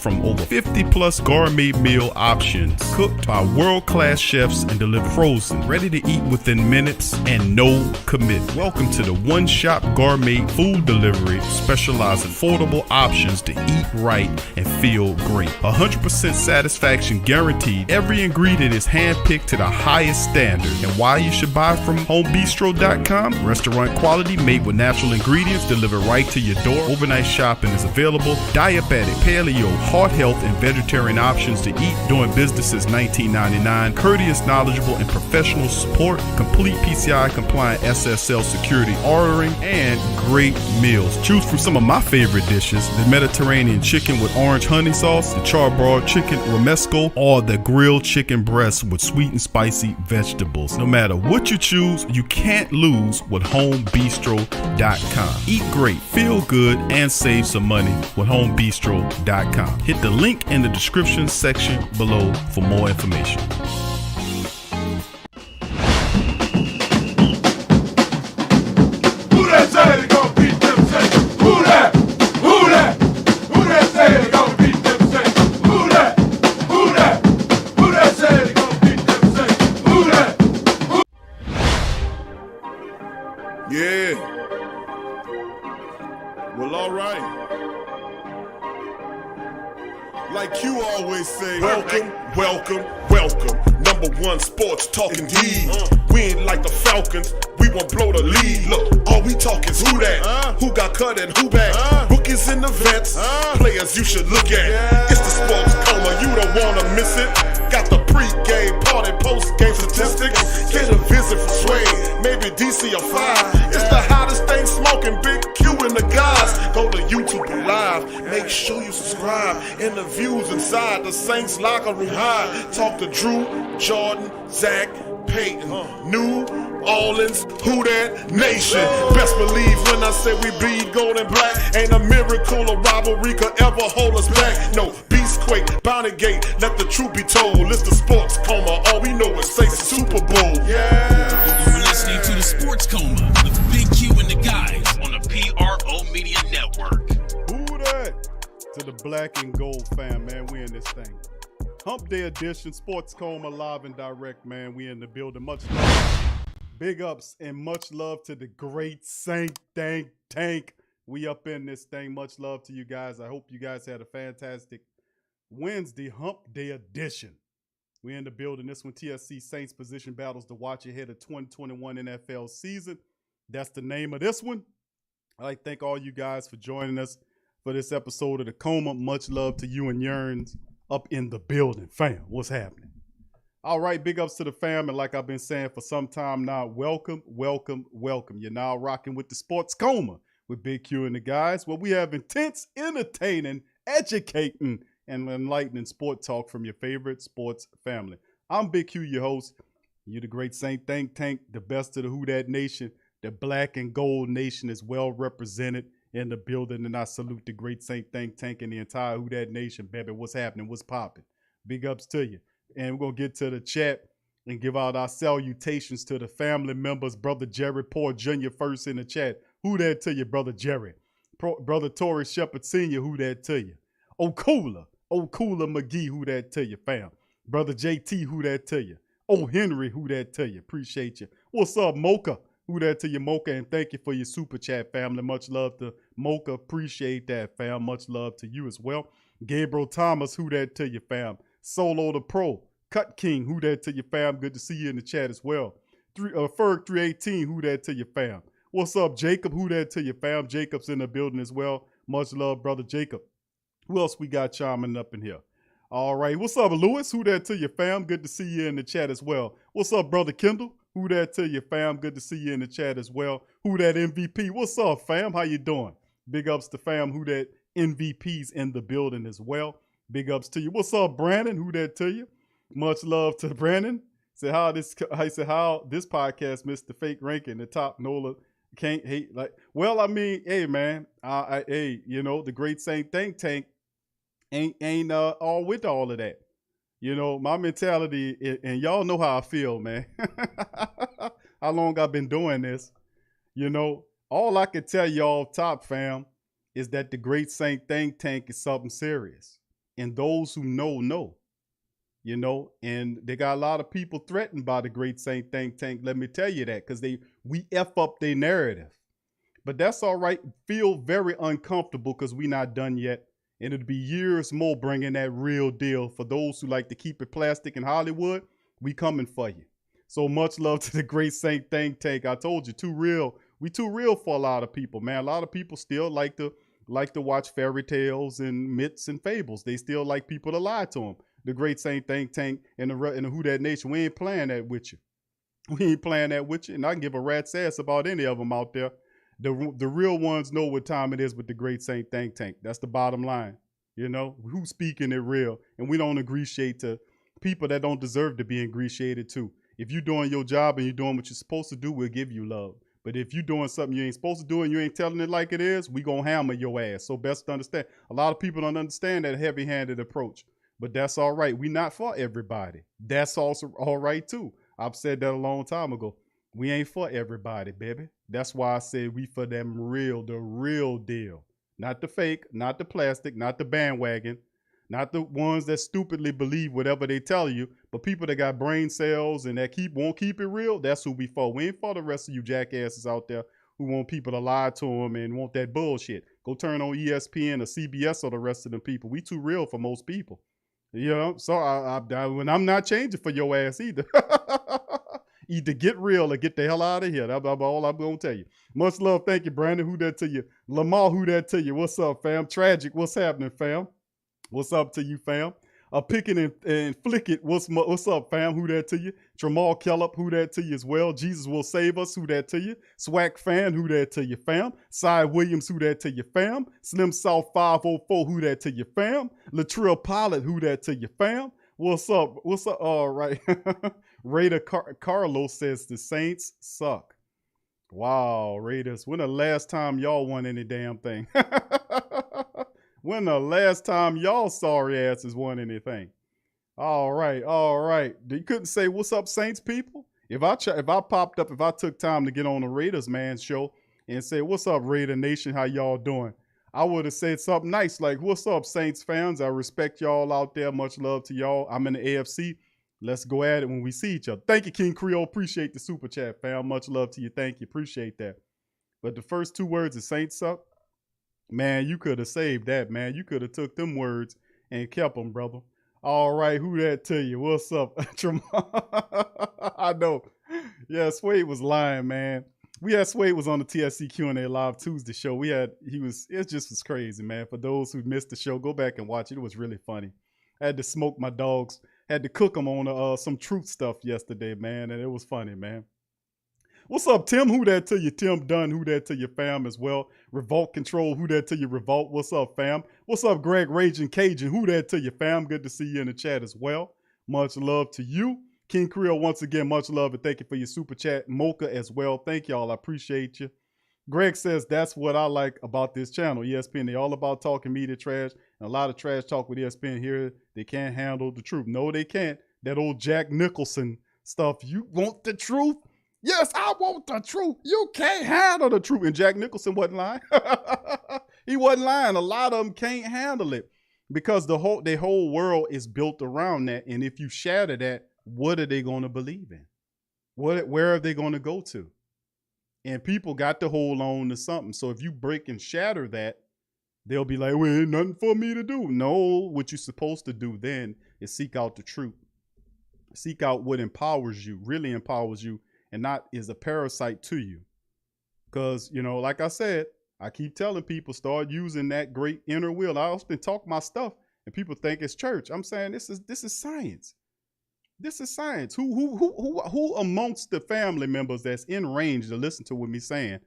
from over 50 plus gourmet meal options, cooked by world-class chefs and delivered frozen, ready to eat within minutes and no commit. Welcome to the One Shop Gourmet Food Delivery, specializing in affordable options to eat right and feel great. 100% satisfaction guaranteed. Every ingredient is handpicked to the highest standard. And why you should buy from homebistro.com? Restaurant quality, made with natural ingredients, delivered right to your door. Overnight shopping is available. Diabetic, paleo, heart health, and vegetarian options to eat. Doing business since 1999. Courteous, knowledgeable, and professional support. Complete PCI compliant SSL security ordering, and great meals. Choose from some of my favorite dishes: the Mediterranean chicken with orange honey sauce, the charbroiled chicken romesco, or the grilled chicken breast with sweet and spicy vegetables. No matter what you choose, you can't lose with homebistro.com. Eat great, feel good, and save some money with homebistro.com. Hit the link in the description section below for more information. Yeah. Well, all right. Like you always say, welcome, welcome, welcome. Number one sports talking D. We ain't like the Falcons, we won't blow the lead. Look, all we talk is who that, who got cut and who back. Rookies in the vets, players you should look at. It's the sports coma, you don't wanna miss it. Got the pre-game party, post-game statistics. Get a visit from Sway, maybe DC or 5. It's the hottest thing smoking, Big Q and the guys. Go to YouTube Live, make sure you subscribe. Interviews inside the Saints locker room high. Talk to Drew, Jordan, Zach, Peyton, New Orleans, who that nation. Best believe when I say we bleed gold and black. Ain't a miracle or rivalry could ever hold us back. No, Beastquake, Bounty Gate, let the truth be told. It's the sports coma, all we know is say Super Bowl. Yeah. You're listening to the Sports Coma with Big Q and the guys on the PRO Media Network. Who that? To the black and gold fam, man, we in this thing. Hump Day edition, Sports Coma live and direct, man. We in the building. Much love. Big ups and much love to the great Saint Tank. We up in this thing. Much love to you guys. I hope you guys had a fantastic Wednesday Hump Day edition. We in the building. This one, TSC Saints position battles to watch ahead of 2021 NFL season. That's the name of this one. I'd like to thank all you guys for joining us for this episode of the Coma. Much love to you and Yearns up in the building. Fam, what's happening? All right, big ups to the fam. And like I've been saying for some time now, welcome. You're now rocking with the Sports Coma with Big Q and the guys, where we have intense, entertaining, educating, and enlightening sport talk from your favorite sports family. I'm Big Q, your host. You're the great Saint Tank, the best of the Who Dat Nation. The black and gold nation is well represented in the building, and I salute the great Saint Tank and the entire Who Dat Nation, baby. What's happening? What's popping? Big ups to you. And we're going to get to the chat and give out our salutations to the family members. Brother Jerry Poor Jr. first in the chat. Who that to you, Brother Jerry? Brother Torrey Shepard Sr., who that to you? Cooler McGee, who that to you, fam? Brother JT, who that to you? Henry, who that to you? Appreciate you. What's up, Mocha? Who that to you, Mocha? And thank you for your super chat, family. Much love to Mocha. Appreciate that, fam. Much love to you as well. Gabriel Thomas, who that to you, fam? Solo the Pro, Cut King, who that to you, fam? Good to see you in the chat as well. Ferg 318, who that to you, fam? What's up, Jacob? Who that to you, fam? Jacob's in the building as well. Much love, brother Jacob. Who else we got chiming up in here? All right, what's up, Lewis? Who that to you, fam? Good to see you in the chat as well. What's up, brother Kendall? Who that to you, fam? Good to see you in the chat as well. Who that MVP? What's up, fam? How you doing? Big ups to fam. Who that MVP's in the building as well. Big ups to you. What's up, Brandon? Who that to you? Much love to Brandon. How this podcast missed the fake ranking, the top Nola can't hate. Like, well, I mean, hey man, the great Saint Tank ain't all with all of that. You know, my mentality, and y'all know how I feel, man. How long I've been doing this. You know, all I can tell y'all top fam is that the great Saint Tank is something serious. And those who know, you know, and they got a lot of people threatened by the Great Saint Think Tank. Let me tell you that, because we F up their narrative. But that's all right. Feel very uncomfortable because we not done yet. And it'll be years more bringing that real deal. For those who like to keep it plastic in Hollywood, we coming for you. So much love to the Great Saint Think Tank. I told you, too real. We too real for a lot of people, man. A lot of people still like to watch fairy tales and myths and fables. They still like people to lie to them. The Great Saint Think Tank and the Who That Nation, we ain't playing that with you. We ain't playing that with you. And I can give a rat's ass about any of them out there. The real ones know what time it is with the Great Saint Think Tank. That's the bottom line. You know, who's speaking it real? And we don't ingratiate to people that don't deserve to be ingratiated to. If you're doing your job and you're doing what you're supposed to do, we'll give you love. But if you're doing something you ain't supposed to do and you ain't telling it like it is, we gonna hammer your ass. So best to understand. A lot of people don't understand that heavy-handed approach. But that's all right. We not for everybody. That's also all right too. I've said that a long time ago. We ain't for everybody, baby. That's why I said we for them real, the real deal. Not the fake, not the plastic, not the bandwagon, not the ones that stupidly believe whatever they tell you, but people that got brain cells and that won't keep it real, that's who we for. We ain't for the rest of you jackasses out there who want people to lie to them and want that bullshit. Go turn on ESPN or CBS or the rest of the people. We too real for most people. You know, so when I'm not changing for your ass either. Either get real or get the hell out of here. That's all I'm going to tell you. Much love. Thank you, Brandon. Who that to you? Lamar, who that to you? What's up, fam? Tragic. What's happening, fam? What's up to you, fam? Picking and Flick It. What's up, fam? Who that to you? Tramal Kellup, who that to you as well? Jesus Will Save Us, who that to you? Swag Fan, who that to you, fam? Cy Williams, who that to you, fam? Slim South 504, who that to you, fam? Latrell Pilot, who that to you, fam? What's up? What's up? All right. Raider Carlos says the Saints suck. Wow, Raiders. When the last time y'all won any damn thing? When the last time y'all sorry asses won anything? All right, all right. You couldn't say what's up, Saints people? If I took time to get on the Raiders man show and say what's up, Raider Nation, how y'all doing? I would have said something nice like, what's up, Saints fans? I respect y'all out there. Much love to y'all. I'm in the AFC. Let's go at it when we see each other. Thank you, King Creole. Appreciate the super chat, fam. Much love to you. Thank you. Appreciate that. But the first two words, the Saints suck. Man, you could have saved that, man. You could have took them words and kept them, brother. All right, who that to you? What's up? I know. Yeah, Swade was lying, man. Swade was on the TSC Q&A Live Tuesday show. It just was crazy, man. For those who missed the show, go back and watch it. It was really funny. I had to smoke my dogs. Had to cook them on some truth stuff yesterday, man, and it was funny, man. What's up, Tim? Who that to you? Tim Dunn, who that to you, fam, as well. Revolt Control, who that to you, Revolt. What's up, fam? What's up, Greg Raging Cajun? Who that to you, fam? Good to see you in the chat as well. Much love to you. King Creole, once again, much love and thank you for your super chat. Mocha as well. Thank y'all. I appreciate you. Greg says that's what I like about this channel, ESPN. They all about talking media trash. And a lot of trash talk with ESPN here. They can't handle the truth. No, they can't. That old Jack Nicholson stuff. You want the truth? Yes, I want the truth. You can't handle the truth. And Jack Nicholson wasn't lying. He wasn't lying. A lot of them can't handle it because the whole world is built around that. And if you shatter that, what are they going to believe in? Where are they going to go to? And people got to hold on to something. So if you break and shatter that, they'll be like, well, ain't nothing for me to do. No, what you're supposed to do then is seek out the truth. Seek out what empowers you, really empowers you, and not is a parasite to you. Because, you know, like I said, I keep telling people, start using that great inner will. I often talk my stuff and people think it's church. I'm saying this is science. This is science. Who amongst the family members that's in range to listen to what me saying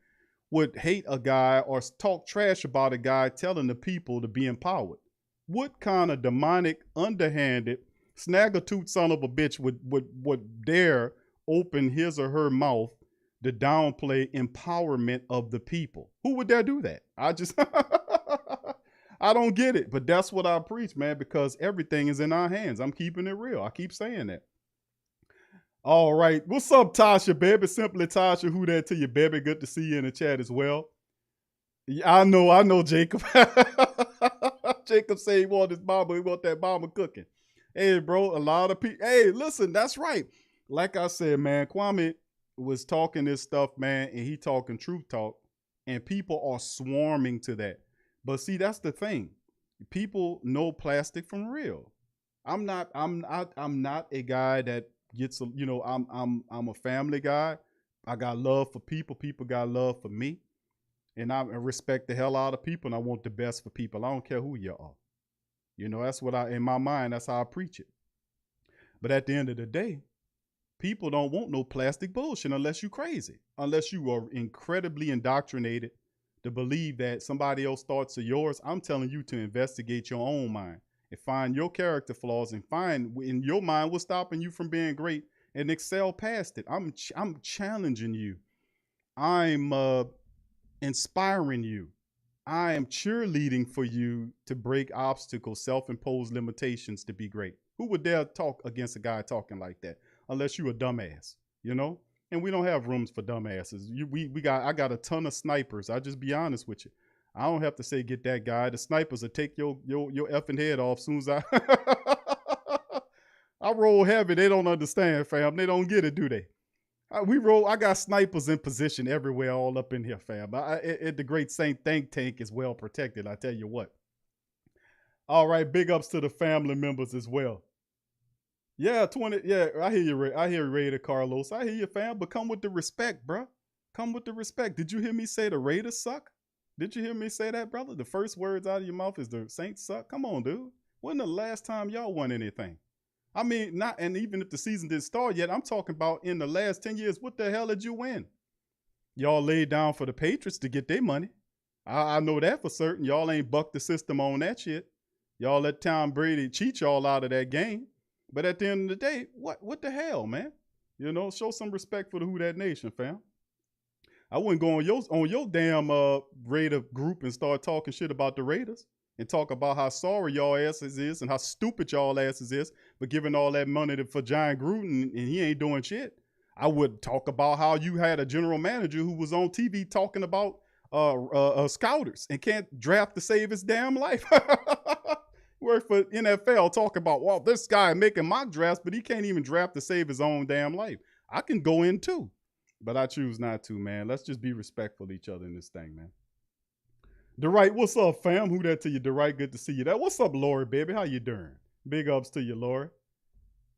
would hate a guy or talk trash about a guy telling the people to be empowered? What kind of demonic, underhanded, snag-a-toot son of a bitch would dare open his or her mouth to downplay empowerment of the people? Who would dare do that? I don't get it, but that's what I preach, man, because everything is in our hands. I'm keeping it real. I keep saying that. All right. What's up, Tasha, baby? Simply Tasha, who that to you, baby? Good to see you in the chat as well. I know, Jacob. Jacob say he want his mama, he want that mama cooking. Hey, bro, a lot of people. Hey, listen, that's right. Like I said, man, Kwame was talking this stuff, man, and he talking truth talk, and people are swarming to that. But see, that's the thing. People know plastic from real. I'm not a guy that gets, I'm a family guy. I got love for people. People got love for me. And I respect the hell out of people, and I want the best for people. I don't care who you are. That's what in my mind, that's how I preach it. But at the end of the day, people don't want no plastic bullshit unless you crazy, unless you are incredibly indoctrinated to believe that somebody else's thoughts are yours. I'm telling you to investigate your own mind and find your character flaws and find in your mind what's stopping you from being great and excel past it. I'm challenging you. I'm inspiring you. I am cheerleading for you to break obstacles, self-imposed limitations to be great. Who would dare talk against a guy talking like that? Unless you a dumbass, And we don't have rooms for dumbasses. I got a ton of snipers. I'll just be honest with you. I don't have to say get that guy. The snipers will take your effing head off as soon as I I roll heavy. They don't understand, fam. They don't get it, do they? I got snipers in position everywhere, all up in here, fam. The Great Saint think tank is well protected, I tell you what. All right, big ups to the family members as well. Yeah, I hear you. I hear you, Raider Carlos. I hear you, fam, but come with the respect, bruh. Come with the respect. Did you hear me say the Raiders suck? Did you hear me say that, brother? The first words out of your mouth is the Saints suck? Come on, dude. When the last time y'all won anything? I mean, and even if the season didn't start yet, I'm talking about in the last 10 years, what the hell did you win? Y'all laid down for the Patriots to get their money. I know that for certain. Y'all ain't bucked the system on that shit. Y'all let Tom Brady cheat y'all out of that game. But at the end of the day, what the hell, man? Show some respect for the Who Dat Nation, fam. I wouldn't go on your damn Raider group and start talking shit about the Raiders and talk about how sorry y'all asses is and how stupid y'all asses is for giving all that money for John Gruden and he ain't doing shit. I would talk about how you had a general manager who was on TV talking about scouters and can't draft to save his damn life. Work for NFL talking about, well, this guy making mock drafts, but he can't even draft to save his own damn life. I can go in too, but I choose not to, man. Let's just be respectful to each other in this thing, man. DeWright, what's up, fam? Who that to you, DeWright? Good to see you. What's up, Lori, baby? How you doing? Big ups to you, Lori.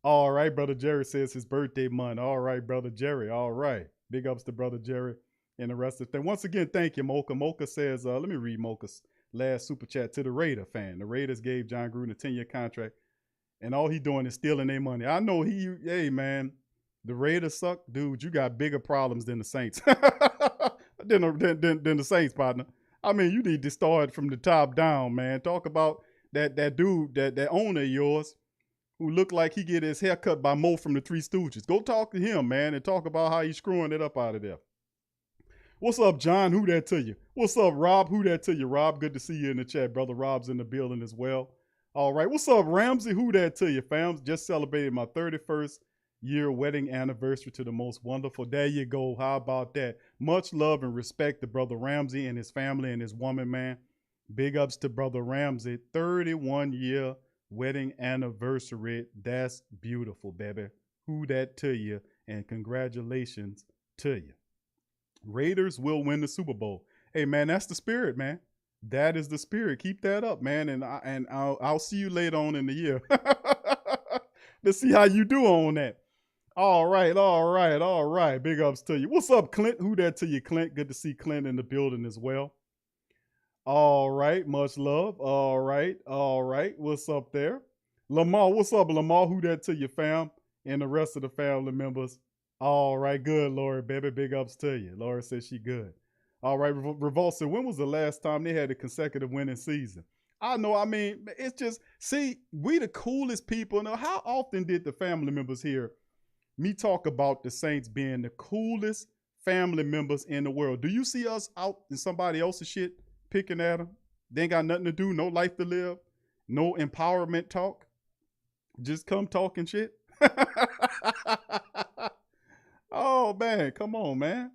All right, Brother Jerry says his birthday month. All right, Brother Jerry. All right. Big ups to Brother Jerry and the rest of the thing. Once again, thank you, Mocha. Mocha says, let me read Mocha's last super chat to the Raider fan. The Raiders gave John Gruden a 10-year contract, and all he doing is stealing their money. I know hey, man, the Raiders suck. Dude, you got bigger problems than the Saints. than the Saints, partner. I mean, you need to start from the top down, man. Talk about that dude, that owner of yours, who looked like he get his hair cut by Mo from the Three Stooges. Go talk to him, man, and talk about how he's screwing it up out of there. What's up, John? Who that to you? What's up, Rob? Who that to you, Rob? Good to see you in the chat. Brother Rob's in the building as well. All right. What's up, Ramsey? Who that to you, fam? Just celebrated my 31st year wedding anniversary to the most wonderful. There you go. How about that? Much love and respect to Brother Ramsey and his family and his woman, man. Big ups to Brother Ramsey. 31-year wedding anniversary. That's beautiful, baby. Who that to you? And congratulations to you. Raiders will win the Super Bowl. Hey, man, that's the spirit, man. That is the spirit. Keep that up, man. And I'll see you later on in the year. Let's see how you do on that. All right. Big ups to you. What's up, Clint? Who that to you, Clint? Good to see Clint in the building as well. All right. Much love. All right. What's up there? Lamar, what's up, Lamar? Who that to you, fam? And the rest of the family members. All right, good, Lori, baby. Big ups to you. Lori says she good. All right, Revulsive, when was the last time they had a consecutive winning season? I know, I mean, it's just, see, we the coolest people. Now, how often did the family members hear me talk about the Saints being the coolest family members in the world? Do you see us out in somebody else's shit picking at them? They ain't got nothing to do, no life to live, no empowerment talk. Just come talking shit. Oh, man. Come on, man.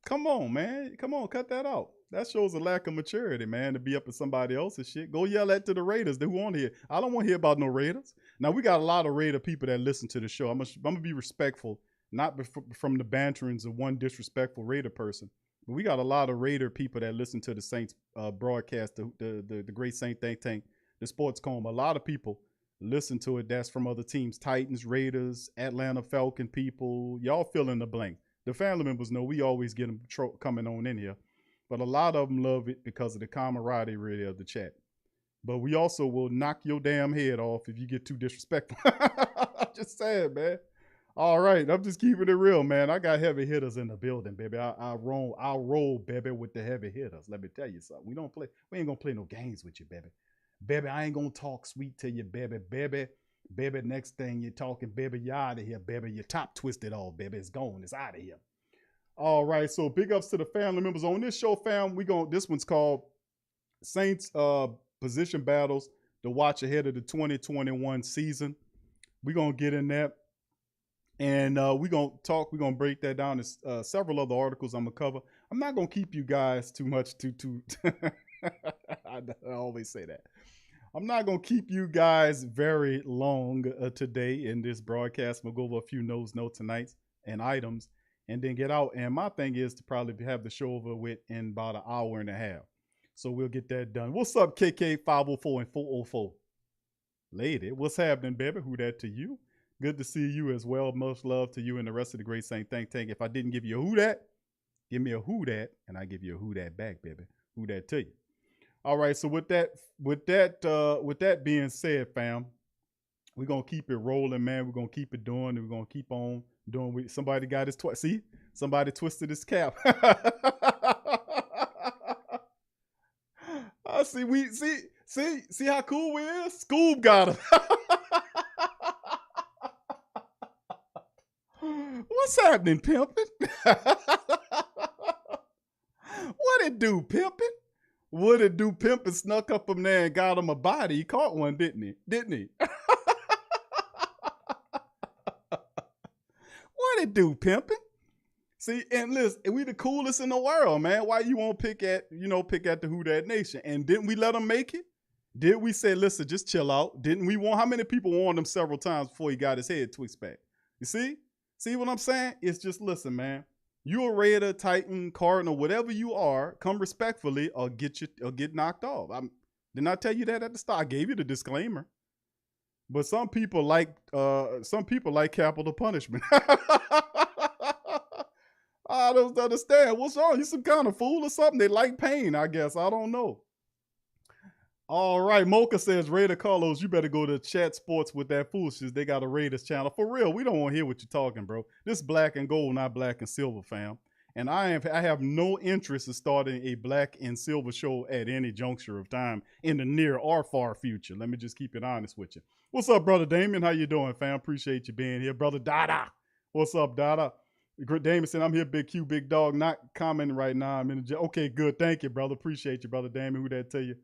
Come on, cut that out. That shows a lack of maturity, man, to be up at somebody else's shit. Go yell at to the Raiders. They want to hear. I don't want to hear about no Raiders. Now, we got a lot of Raider people that listen to the show. I'm going to be respectful, not from the banterings of one disrespectful Raider person. But we got a lot of Raider people that listen to the Saints broadcast, the Great Saint Think Tank, the Sports Coma. A lot of people listen to it. That's from other teams, Titans, Raiders, Atlanta Falcon people. Y'all fill in the blank. The family members know we always get them coming on in here. But a lot of them love it because of the camaraderie of the chat. But we also will knock your damn head off if you get too disrespectful. I'm just saying, man. All right, I'm just keeping it real, man. I got heavy hitters in the building, baby. I'll roll, baby, with the heavy hitters. Let me tell you something. We ain't gonna play no games with you, baby. Baby, I ain't gonna talk sweet to you, baby. Baby, next thing you're talking, baby, you're out of here, baby. Your top twisted off, baby. It's gone. It's out of here. All right, so big ups to the family members on this show, fam. This one's called Saints Position Battles to watch ahead of the 2021 season. We're gonna get in that, and we're gonna break that down. There's several other articles I'm gonna cover. I'm not gonna keep you guys too much. I always say that. I'm not gonna keep you guys very long today in this broadcast. We'll go over a few notes tonight and items, and then get out. And my thing is to probably have the show over with in about an hour and a half. So we'll get that done. What's up, KK 504 and 404? Lady, what's happening, baby? Who that to you? Good to see you as well. Much love to you and the rest of the Great Saint Think Tank. If I didn't give you a who that, give me a who that, and I give you a who that back, baby. Who that to you? All right. So with that being said, fam, we're gonna keep it rolling, man. We're gonna keep it doing, and we're gonna keep on doing. Somebody got his see? Somebody twisted his cap. I see how cool we is? Scoob got him. What's happening, pimpin'? What it do, pimpin'? What it do, pimpin' snuck up him there and got him a body. He caught one, didn't he? What it do, pimpin'? See, and listen, we the coolest in the world, man. Why you won't pick at the Who Dat Nation? And didn't we let him make it? Did we say, listen, just chill out? Didn't we how many people warned him several times before he got his head twitched back? You see? See what I'm saying? It's just, listen, man. You a Raider, Titan, Cardinal, whatever you are, come respectfully or get knocked off. Didn't I tell you that at the start? I gave you the disclaimer. But some people like capital punishment. I don't understand. What's wrong? You some kind of fool or something? They like pain, I guess. I don't know. All right. Mocha says, Raider Carlos, you better go to Chat Sports with that foolishness. They got a Raiders channel. For real, we don't want to hear what you're talking, bro. This black and gold, not black and silver, fam. And I have no interest in starting a black and silver show at any juncture of time in the near or far future. Let me just keep it honest with you. What's up, Brother Damien? How you doing, fam? Appreciate you being here. Brother Dada. What's up, Dada? Damien said, I'm here, Big Q, Big Dog. Not commenting right now. I'm in the jail. Okay, good. Thank you, brother. Appreciate you, Brother Damien. Who that tell you?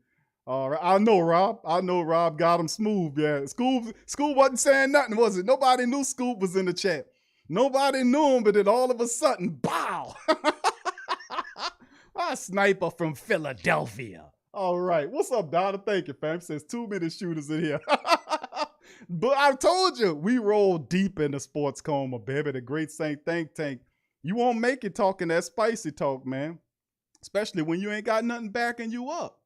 All right. I know Rob got him smooth. Yeah. Scoop wasn't saying nothing, was it? Nobody knew Scoop was in the chat. Nobody knew him, but then all of a sudden, bow. A sniper from Philadelphia. All right. What's up, Donna? Thank you, fam. Says 2 minute shooters in here. But I told you, we roll deep in the sports coma, baby. The Great Saint Think Tank. You won't make it talking that spicy talk, man. Especially when you ain't got nothing backing you up.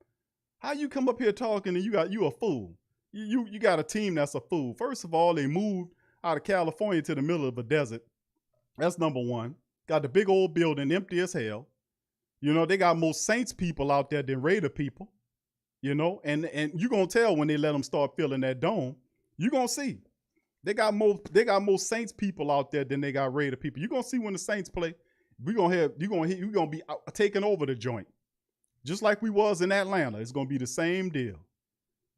How you come up here talking and you a fool? You got a team that's a fool. First of all, they moved out of California to the middle of a desert. That's number one. Got the big old building empty as hell. You know, they got more Saints people out there than Raider people. You know, and you're going to tell when they let them start filling that dome. You're going to see. They got more Saints people out there than they got Raider people. You're going to see when the Saints play. You're going to be taking over the joint. Just like we was in Atlanta. It's going to be the same deal.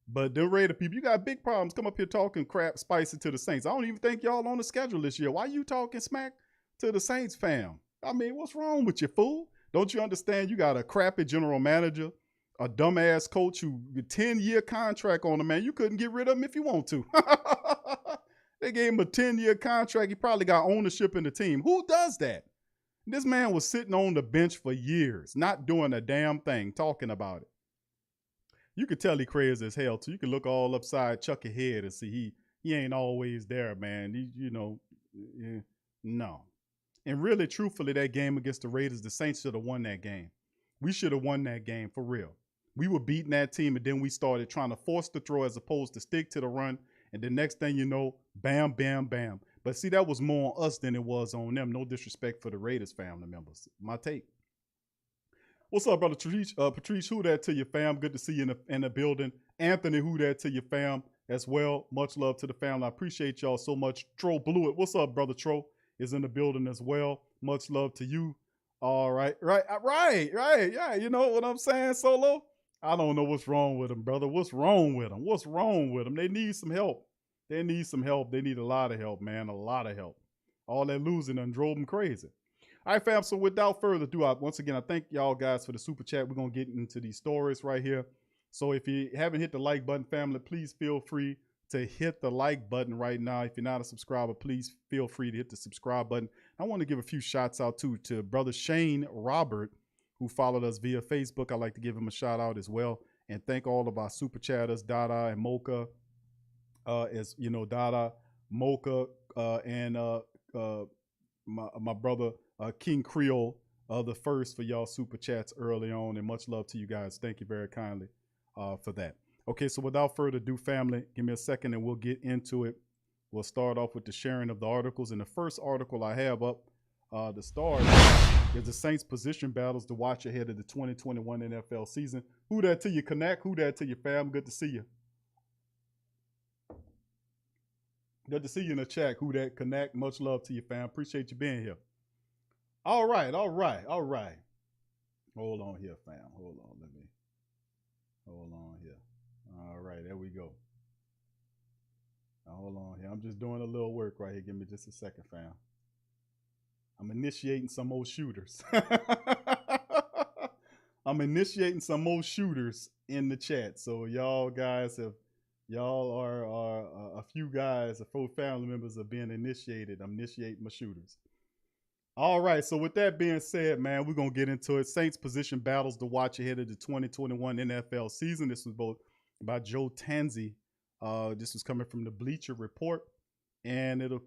But the Raider people, you got big problems. Come up here talking crap spicy to the Saints. I don't even think y'all on the schedule this year. Why you talking smack to the Saints, fam? I mean, what's wrong with you, fool? Don't you understand you got a crappy general manager, a dumbass coach who 10-year contract on him, man. You couldn't get rid of him if you want to. They gave him a 10-year contract. He probably got ownership in the team. Who does that? This man was sitting on the bench for years, not doing a damn thing, talking about it. You could tell he crazy as hell too. You could look all upside Chuck head and see he ain't always there, man. No. And really, truthfully, that game against the Raiders, the Saints should have won that game. We should have won that game for real. We were beating that team, and then we started trying to force the throw as opposed to stick to the run. And the next thing you know, bam, bam, bam. But see, that was more on us than it was on them. No disrespect for the Raiders family members. My take. What's up, brother Patrice? Who that to your fam? Good to see you in the building. Anthony, who that to your fam as well? Much love to the family. I appreciate y'all so much. Tro Blew It. What's up, brother Tro? Is in the building as well. Much love to you. All right. Yeah, you know what I'm saying, Solo? I don't know what's wrong with them, brother. What's wrong with them? They need some help. They need a lot of help, man. A lot of help. All that losing done drove them crazy. All right, fam. So without further ado, once again, I thank y'all guys for the super chat. We're going to get into these stories right here. So if you haven't hit the like button, family, please feel free to hit the like button right now. If you're not a subscriber, please feel free to hit the subscribe button. I want to give a few shots out too to brother Shane Robert, who followed us via Facebook. I'd like to give him a shout out as well. And thank all of our super chatters, Dada and Mocha, as you know, Dada, Mocha, and my brother King Creole, the first for y'all super chats early on. And much love to you guys. Thank you very kindly for that. Okay, so without further ado, family, give me a second and we'll get into it. We'll start off with the sharing of the articles. And the first article I have up to start is the Saints position battles to watch ahead of the 2021 NFL season. Who that to you, Connect? Who that to you, fam? Good to see you. Good to see you in the chat. Who that Connect? Much love to you, fam. Appreciate you being here. All right. Hold on here, fam. Hold on here. All right, there we go. Now, hold on here. I'm just doing a little work right here. Give me just a second, fam. I'm initiating some more shooters. I'm initiating some more shooters in the chat. So y'all guys are a few guys, a few family members are being initiated. I'm initiating my shooters. All right, so with that being said, man, we're going to get into it. Saints position battles to watch ahead of the 2021 NFL season. This was both by Joe Tanzi. This was coming from the Bleacher Report, and it'll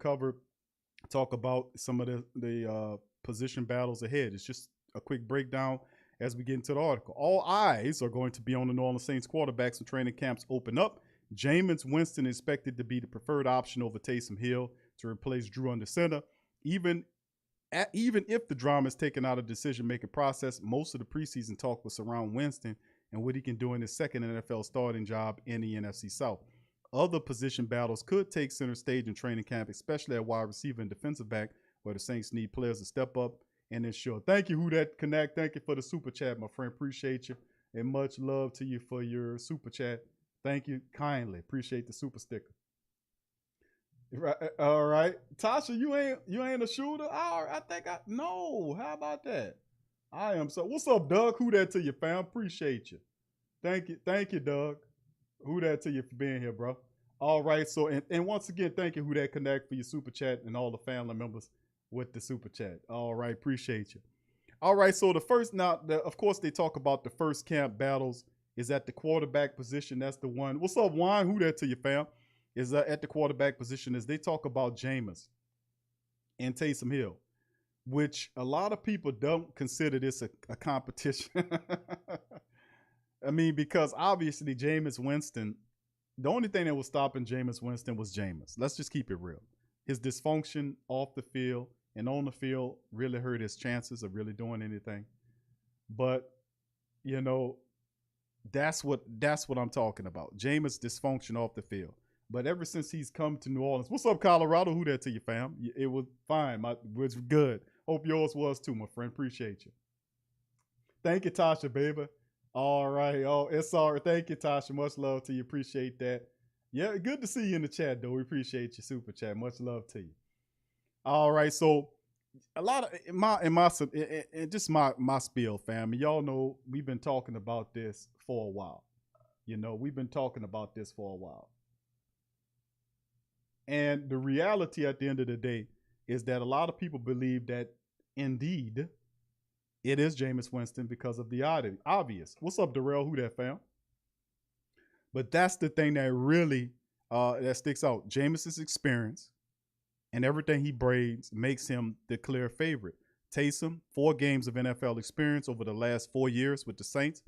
talk about some of the position battles ahead. It's just a quick breakdown as we get into the article. All eyes are going to be on the New Orleans Saints quarterbacks when training camps open up. Jameis Winston is expected to be the preferred option over Taysom Hill to replace Drew under center. Even if the drama is taken out of the decision-making process, most of the preseason talk will surround Winston and what he can do in his second NFL starting job in the NFC South. Other position battles could take center stage in training camp, especially at wide receiver and defensive back, where the Saints need players to step up and ensure. Thank you, Who That Connect. Thank you for the super chat, my friend. Appreciate you. And much love to you for your super chat. Thank you kindly. Appreciate the super sticker. All right. Tasha, you ain't a shooter? No. How about that? I am so. What's up, Doug? Who that to you, fam? Appreciate you. Thank you, Doug. Who that to you for being here, bro? All right. So, and once again, thank you, Who That Connect, for your super chat and all the family members with the super chat. All right. Appreciate you. All right. So of course, they talk about the first camp battles is at the quarterback position. That's the one. What's up, Wine? Who that to you, fam? Is at the quarterback position as they talk about Jameis and Taysom Hill, which a lot of people don't consider this a competition. I mean, because obviously Jameis Winston, the only thing that was stopping Jameis Winston was Jameis. Let's just keep it real. His dysfunction off the field and on the field really hurt his chances of really doing anything. But, you know, that's what I'm talking about. Jameis' dysfunction off the field. But ever since he's come to New Orleans, what's up, Colorado? Who that to you, fam? It was fine. It was good. Hope yours was too, my friend. Appreciate you. Thank you, Tasha, baby. All right. Oh, it's all right. Thank you, Tasha. Much love to you. Appreciate that. Yeah, good to see you in the chat, though. We appreciate your super chat. Much love to you. All right. So a lot of just my spiel, fam. Y'all know we've been talking about this for a while. And the reality at the end of the day is that a lot of people believe that indeed, it is Jameis Winston because of the obvious. What's up, Darrell? Who that, fam? But that's the thing that really that sticks out. Jameis's experience and everything he brings makes him the clear favorite. Taysom, 4 games of NFL experience over the last 4 years with the Saints,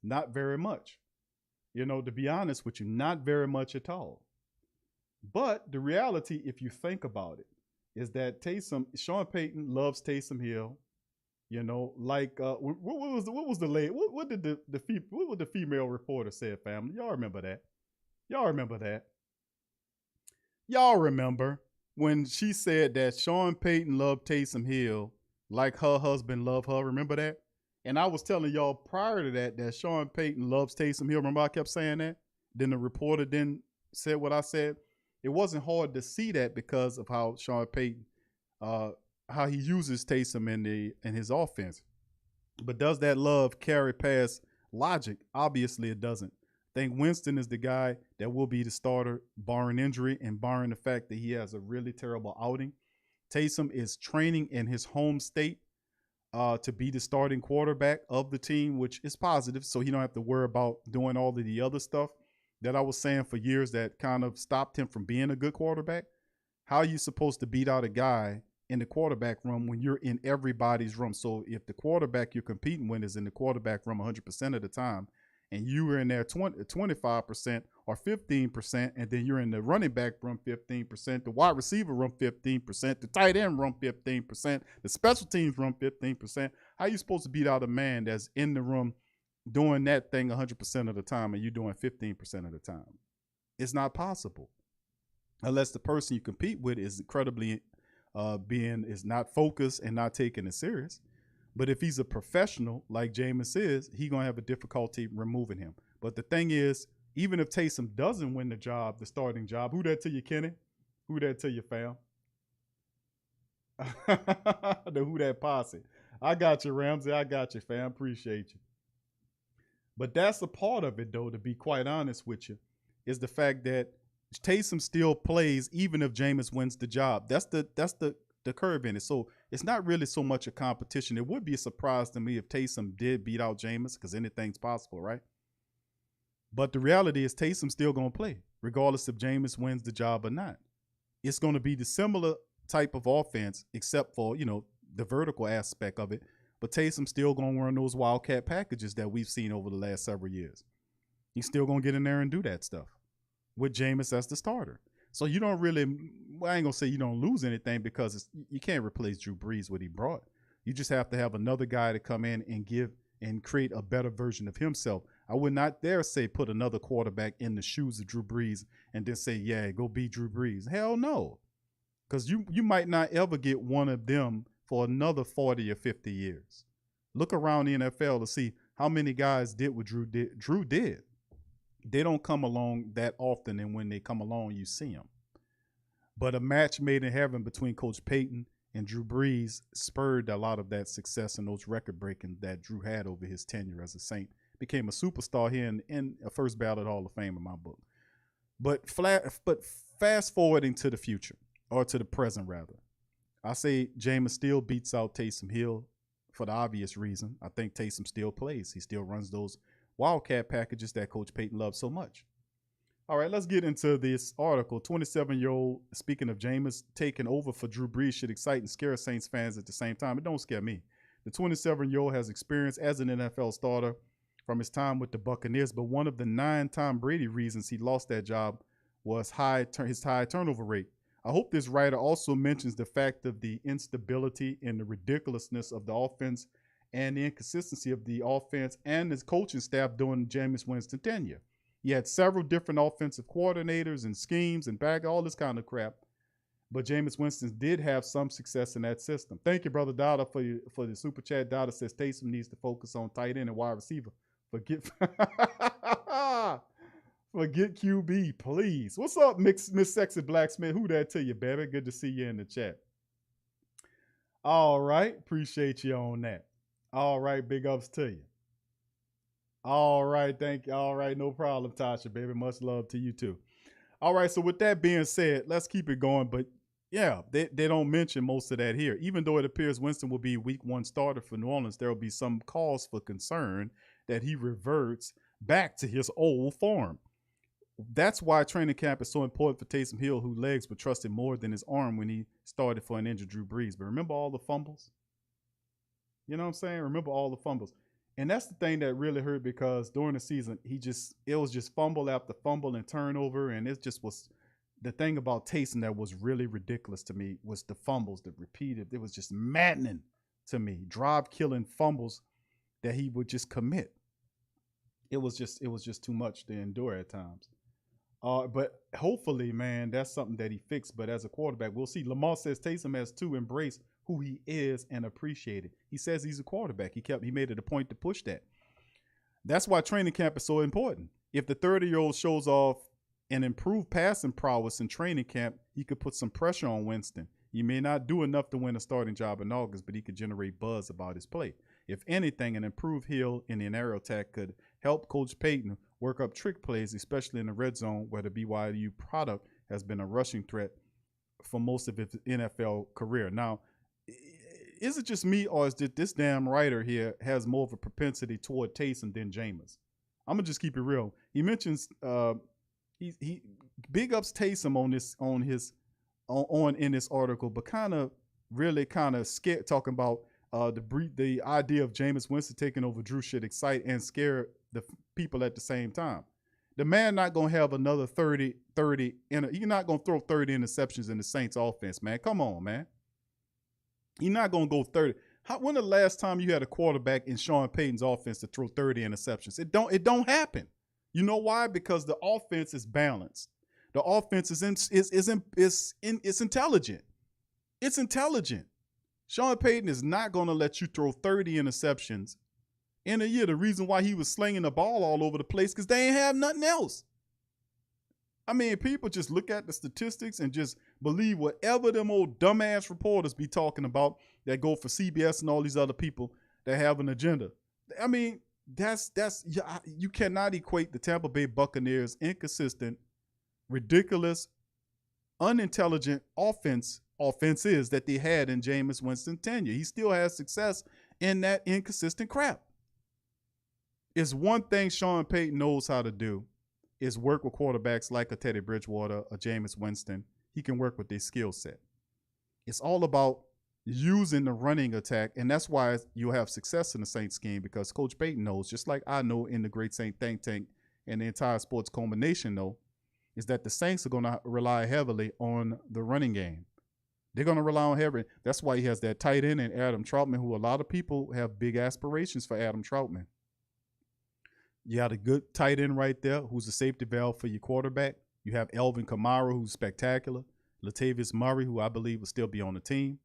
not very much. You know, to be honest with you, not very much at all. But the reality, if you think about it, is that Sean Payton loves Taysom Hill. You know, like what was the late? What did the female reporter say, family? Y'all remember that? Y'all remember that? Y'all remember when she said that Sean Payton loved Taysom Hill like her husband loved her? Remember that? And I was telling y'all prior to that Sean Payton loves Taysom Hill. Remember I kept saying that? Then the reporter then said what I said. It wasn't hard to see that because of how Sean Payton, how he uses Taysom in his offense. But does that love carry past logic? Obviously it doesn't. I think Winston is the guy that will be the starter, barring injury and barring the fact that he has a really terrible outing. Taysom is training in his home state to be the starting quarterback of the team, which is positive. So he don't have to worry about doing all of the other stuff that I was saying for years that kind of stopped him from being a good quarterback. How are you supposed to beat out a guy in the quarterback room when you're in everybody's room? So if the quarterback you're competing with is in the quarterback room 100% of the time, and you were in there 25% or 15%, and then you're in the running back room 15%, the wide receiver room 15%, the tight end room 15%, the special teams room 15%, how are you supposed to beat out a man that's in the room doing that thing 100% of the time and you're doing 15% of the time? It's not possible unless the person you compete with is incredibly is not focused and not taking it serious. But if he's a professional like Jameis is, he's going to have a difficulty removing him. But the thing is, even if Taysom doesn't win the job, the starting job, who that to you, Kenny? Who that to you, fam? The who that posse. I got you, Ramsey. I got you, fam. Appreciate you. But that's a part of it, though, to be quite honest with you, is the fact that Taysom still plays even if Jameis wins the job. That's the curve in it. So it's not really so much a competition. It would be a surprise to me if Taysom did beat out Jameis, because anything's possible, right? But the reality is Taysom's still going to play, regardless if Jameis wins the job or not. It's going to be the similar type of offense, except for, you know, the vertical aspect of it. But Taysom's still going to run those wildcat packages that we've seen over the last several years. He's still going to get in there and do that stuff with Jameis as the starter. So you don't really, well, I ain't going to say you don't lose anything, because you can't replace Drew Brees, what he brought. You just have to have another guy to come in and give and create a better version of himself. I would not dare say put another quarterback in the shoes of Drew Brees and then say, yeah, go beat Drew Brees. Hell no. Because you might not ever get one of them for another 40 or 50 years. Look around the NFL to see how many guys did what Drew did. Drew did. They don't come along that often, and when they come along, you see them. But a match made in heaven between Coach Payton and Drew Brees spurred a lot of that success and those record-breaking that Drew had over his tenure as a Saint. Became a superstar here in a first ballot Hall of Fame in my book. But fast forwarding to the future, or to the present rather, I say Jameis still beats out Taysom Hill for the obvious reason. I think Taysom still plays. He still runs those wildcat packages that Coach Payton loves so much. All right, let's get into this article. 27-year-old, speaking of Jameis, taking over for Drew Brees should excite and scare Saints fans at the same time. It don't scare me. The 27-year-old has experience as an NFL starter from his time with the Buccaneers, but one of the 9 Tom Brady reasons he lost that job was his high turnover rate. I hope this writer also mentions the fact of the instability and the ridiculousness of the offense and the inconsistency of the offense and his coaching staff during Jameis Winston's tenure. He had several different offensive coordinators and schemes and all this kind of crap. But Jameis Winston did have some success in that system. Thank you, Brother Dada, for the super chat. Dada says Taysom needs to focus on tight end and wide receiver. Forget QB, please. What's up, Miss Sexy Blacksmith? Who that to you, baby? Good to see you in the chat. All right. Appreciate you on that. All right. Big ups to you. All right. Thank you. All right. No problem, Tasha, baby. Much love to you, too. All right. So with that being said, let's keep it going. But Yeah, they don't mention most of that here. Even though it appears Winston will be week 1 starter for New Orleans, there will be some cause for concern that he reverts back to his old form. That's why training camp is so important for Taysom Hill, whose legs were trusted more than his arm when he started for an injured Drew Brees. But remember all the fumbles? You know what I'm saying? Remember all the fumbles. And that's the thing that really hurt, because during the season, it was just fumble after fumble and turnover. And it just was the thing about Taysom that was really ridiculous to me was the fumbles that repeated. It was just maddening to me. Drive killing fumbles that he would just commit. It was just too much to endure at times. But hopefully, man, that's something that he fixed. But as a quarterback, we'll see. Lamar says Taysom has to embrace who he is and appreciate it. He says he's a quarterback. He made it a point to push that. That's why training camp is so important. If the 30-year-old shows off an improved passing prowess in training camp, he could put some pressure on Winston. He may not do enough to win a starting job in August, but he could generate buzz about his play. If anything, an improved Hill in the aerial attack could help Coach Payton work up trick plays, especially in the red zone, where the BYU product has been a rushing threat for most of its NFL career. Now, is it just me, or is it this damn writer here has more of a propensity toward Taysom than Jameis? I'm gonna just keep it real. He mentions he big ups Taysom in this article, but kind of scared, talking about the idea of Jameis Winston taking over Drew should excite and scare the people at the same time. The man not going to have another 30, you're not going to throw 30 interceptions in the Saints offense, man. Come on, man. You're not going to go 30. When the last time you had a quarterback in Sean Payton's offense to throw 30 interceptions? It don't happen. You know why? Because the offense is balanced. The offense is intelligent. It's intelligent. Sean Payton is not going to let you throw 30 interceptions in a year. The reason why he was slinging the ball all over the place, because they ain't have nothing else. I mean, people just look at the statistics and just believe whatever them old dumbass reporters be talking about that go for CBS and all these other people that have an agenda. I mean, you cannot equate the Tampa Bay Buccaneers' inconsistent, ridiculous, unintelligent offenses that they had in Jameis Winston's tenure. He still has success in that inconsistent crap. It's one thing Sean Payton knows how to do is work with quarterbacks like a Teddy Bridgewater, a Jameis Winston. He can work with their skill set. It's all about using the running attack, and that's why you'll have success in the Saints scheme, because Coach Payton knows, just like I know in the Great Saint Think Tank and the entire sports combination know, is that the Saints are going to rely heavily on the running game. They're going to rely on heavily. That's why he has that tight end in Adam Troutman, who a lot of people have big aspirations for Adam Troutman. You got a good tight end right there who's a safety valve for your quarterback. You have Elvin Kamara, who's spectacular. Latavius Murray, who I believe will still be on the team.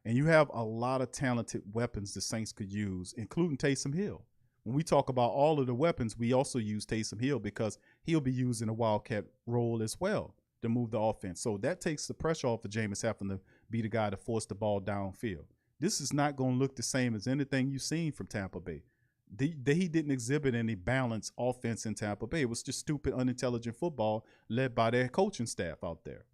And you have a lot of talented weapons the Saints could use, including Taysom Hill. When we talk about all of the weapons, we also use Taysom Hill because he'll be used in a wildcat role as well to move the offense. So that takes the pressure off of Jameis having to be the guy to force the ball downfield. This is not going to look the same as anything you've seen from Tampa Bay. He didn't exhibit any balanced offense in Tampa Bay. It was just stupid, unintelligent football led by their coaching staff out there.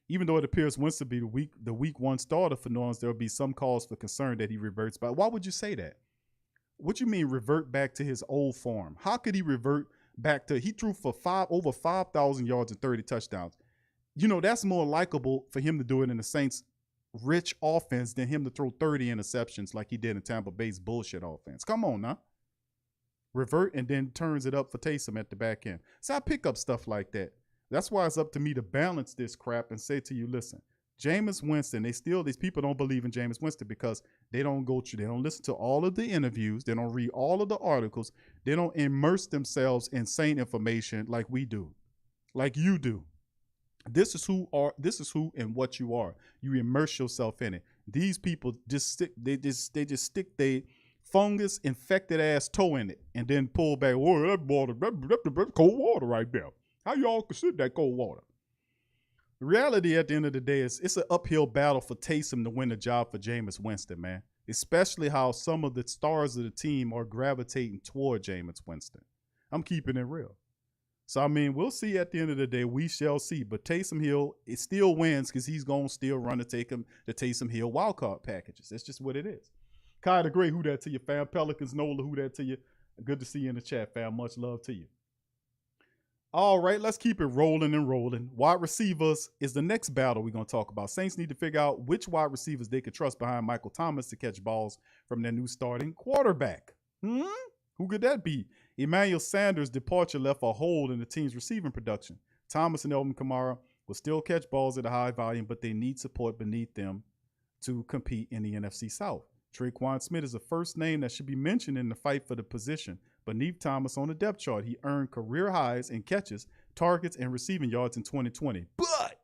Even though it appears Winston will be the week 1 starter for New Orleans, there will be some cause for concern that he reverts back. Why would you say that? What you mean revert back to his old form? How could he revert back to, he threw for over 5,000 yards and 30 touchdowns. You know, that's more likable for him to do it in the Saints' rich offense than him to throw 30 interceptions like he did in Tampa Bay's bullshit offense. Come on now. Revert and then turns it up for Taysom at the back end. So I pick up stuff like that. That's why it's up to me to balance this crap and say to you, listen, Jameis Winston, these people don't believe in Jameis Winston because they don't listen to all of the interviews. They don't read all of the articles. They don't immerse themselves in sane information like we do, like you do. This is who and what you are. You immerse yourself in it. These people just stick their fungus infected ass toe in it and then pull back. Oh, that water, that's cold water right there. How y'all consider that cold water? The reality at the end of the day is it's an uphill battle for Taysom to win the job for Jameis Winston, man. Especially how some of the stars of the team are gravitating toward Jameis Winston. I'm keeping it real. So, I mean, we'll see at the end of the day. We shall see. But Taysom Hill, it still wins because he's going to still run to take him the Taysom Hill wildcard packages. That's just what it is. Kai the Great, who that to you, fam? Pelicans Nola, who that to you? Good to see you in the chat, fam. Much love to you. All right, let's keep it rolling and rolling. Wide receivers is the next battle we're going to talk about. Saints need to figure out which wide receivers they could trust behind Michael Thomas to catch balls from their new starting quarterback. Who could that be? Emmanuel Sanders' departure left a hole in the team's receiving production. Thomas and Elvin Kamara will still catch balls at a high volume, but they need support beneath them to compete in the NFC South. Traquan Smith is the first name that should be mentioned in the fight for the position. Beneath Thomas on the depth chart, he earned career highs in catches, targets, and receiving yards in 2020. But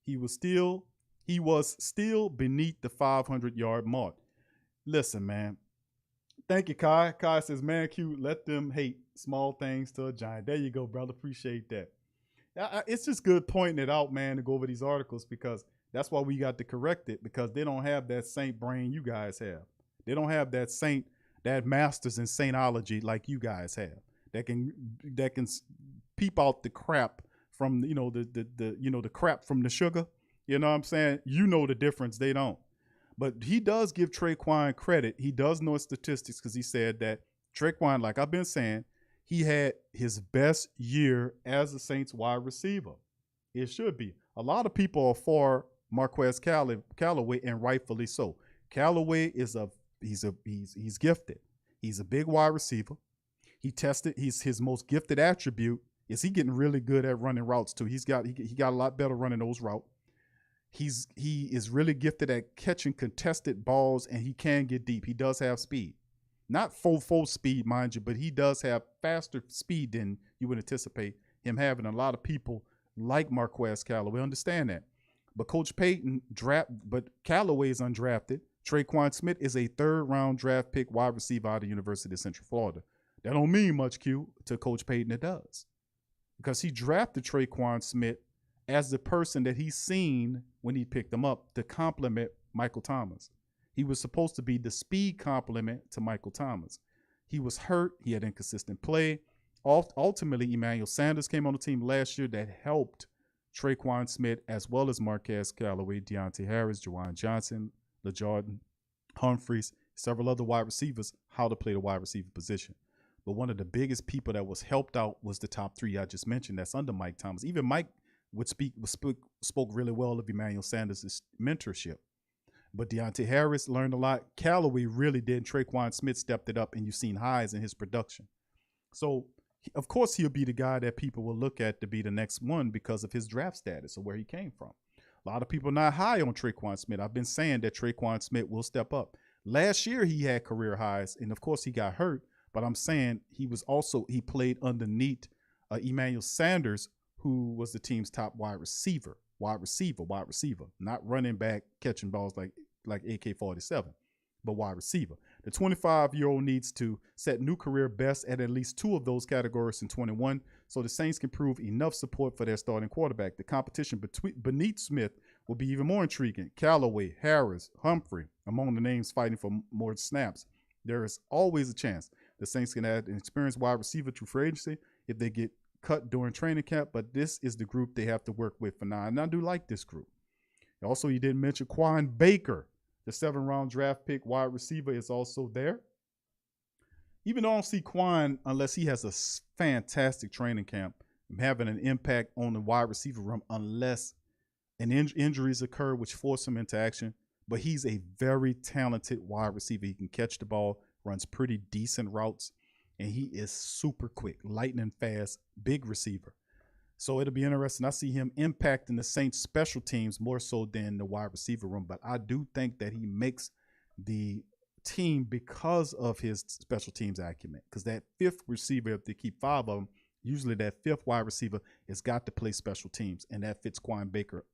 he was still beneath the 500-yard mark. Listen, man. Thank you, Kai. Kai says, man, Q, let them hate small things to a giant. There you go, brother. Appreciate that. It's just good pointing it out, man, to go over these articles because that's why we got to correct it because they don't have that saint brain you guys have. They don't have that master's in saintology like you guys have that can peep out the crap from the crap from the sugar. You know what I'm saying? You know the difference. They don't. But he does give Traquan credit. He does know his statistics because he said that Traquan, like I've been saying, he had his best year as a Saints wide receiver. It should be. A lot of people are for Marquez Callaway, and rightfully so. Callaway is he's gifted. He's a big wide receiver. His most gifted attribute is he getting really good at running routes too. He got a lot better running those routes. He is really gifted at catching contested balls, and he can get deep. He does have speed. Not full speed, mind you, but he does have faster speed than you would anticipate him having. A lot of people like Marquez Callaway understand that. But Coach Payton but Callaway is undrafted. Traquan Smith is a third-round draft pick wide receiver out of the University of Central Florida. That don't mean much, Q, to Coach Payton. It does. Because he drafted Traquan Smith as the person that he's seen when he picked him up to complement Michael Thomas. He was supposed to be the speed complement to Michael Thomas. He was hurt. He had inconsistent play. Ultimately, Emmanuel Sanders came on the team last year that helped Traquan Smith as well as Marquez Callaway, Deontay Harris, Juwan Johnson, LeJardan, Humphreys, several other wide receivers, how to play the wide receiver position. But one of the biggest people that was helped out was the top three I just mentioned. That's under Mike Thomas. Even Mike spoke really well of Emmanuel Sanders' mentorship. But Deontay Harris learned a lot. Callaway really did. Traquan Smith stepped it up, and you've seen highs in his production. So, of course, he'll be the guy that people will look at to be the next one because of his draft status or where he came from. A lot of people not high on Traquan Smith. I've been saying that Traquan Smith will step up. Last year, he had career highs, and, of course, he got hurt. But I'm saying he played underneath Emmanuel Sanders, who was the team's top wide receiver, not running back catching balls like AK-47, but wide receiver. The 25-year-old needs to set new career best at least two of those categories in 21 so the Saints can prove enough support for their starting quarterback. The competition beneath Smith will be even more intriguing. Callaway, Harris, Humphrey, among the names fighting for more snaps. There is always a chance the Saints can add an experienced wide receiver to free agency if they get cut during training camp, but this is the group they have to work with for now, and I do like this group. Also, you didn't mention Quan Baker, the 7th-round draft pick wide receiver, is also there. Even though I don't see Quan unless he has a fantastic training camp, having an impact on the wide receiver room unless injuries occur which force him into action, but he's a very talented wide receiver. He can catch the ball, runs pretty decent routes, and he is super quick, lightning fast, big receiver. So it'll be interesting. I see him impacting the Saints special teams more so than the wide receiver room, but I do think that he makes the team because of his special teams acumen, because that 5th receiver, if they keep 5 of them, usually that 5th wide receiver has got to play special teams, and that fits Quan Baker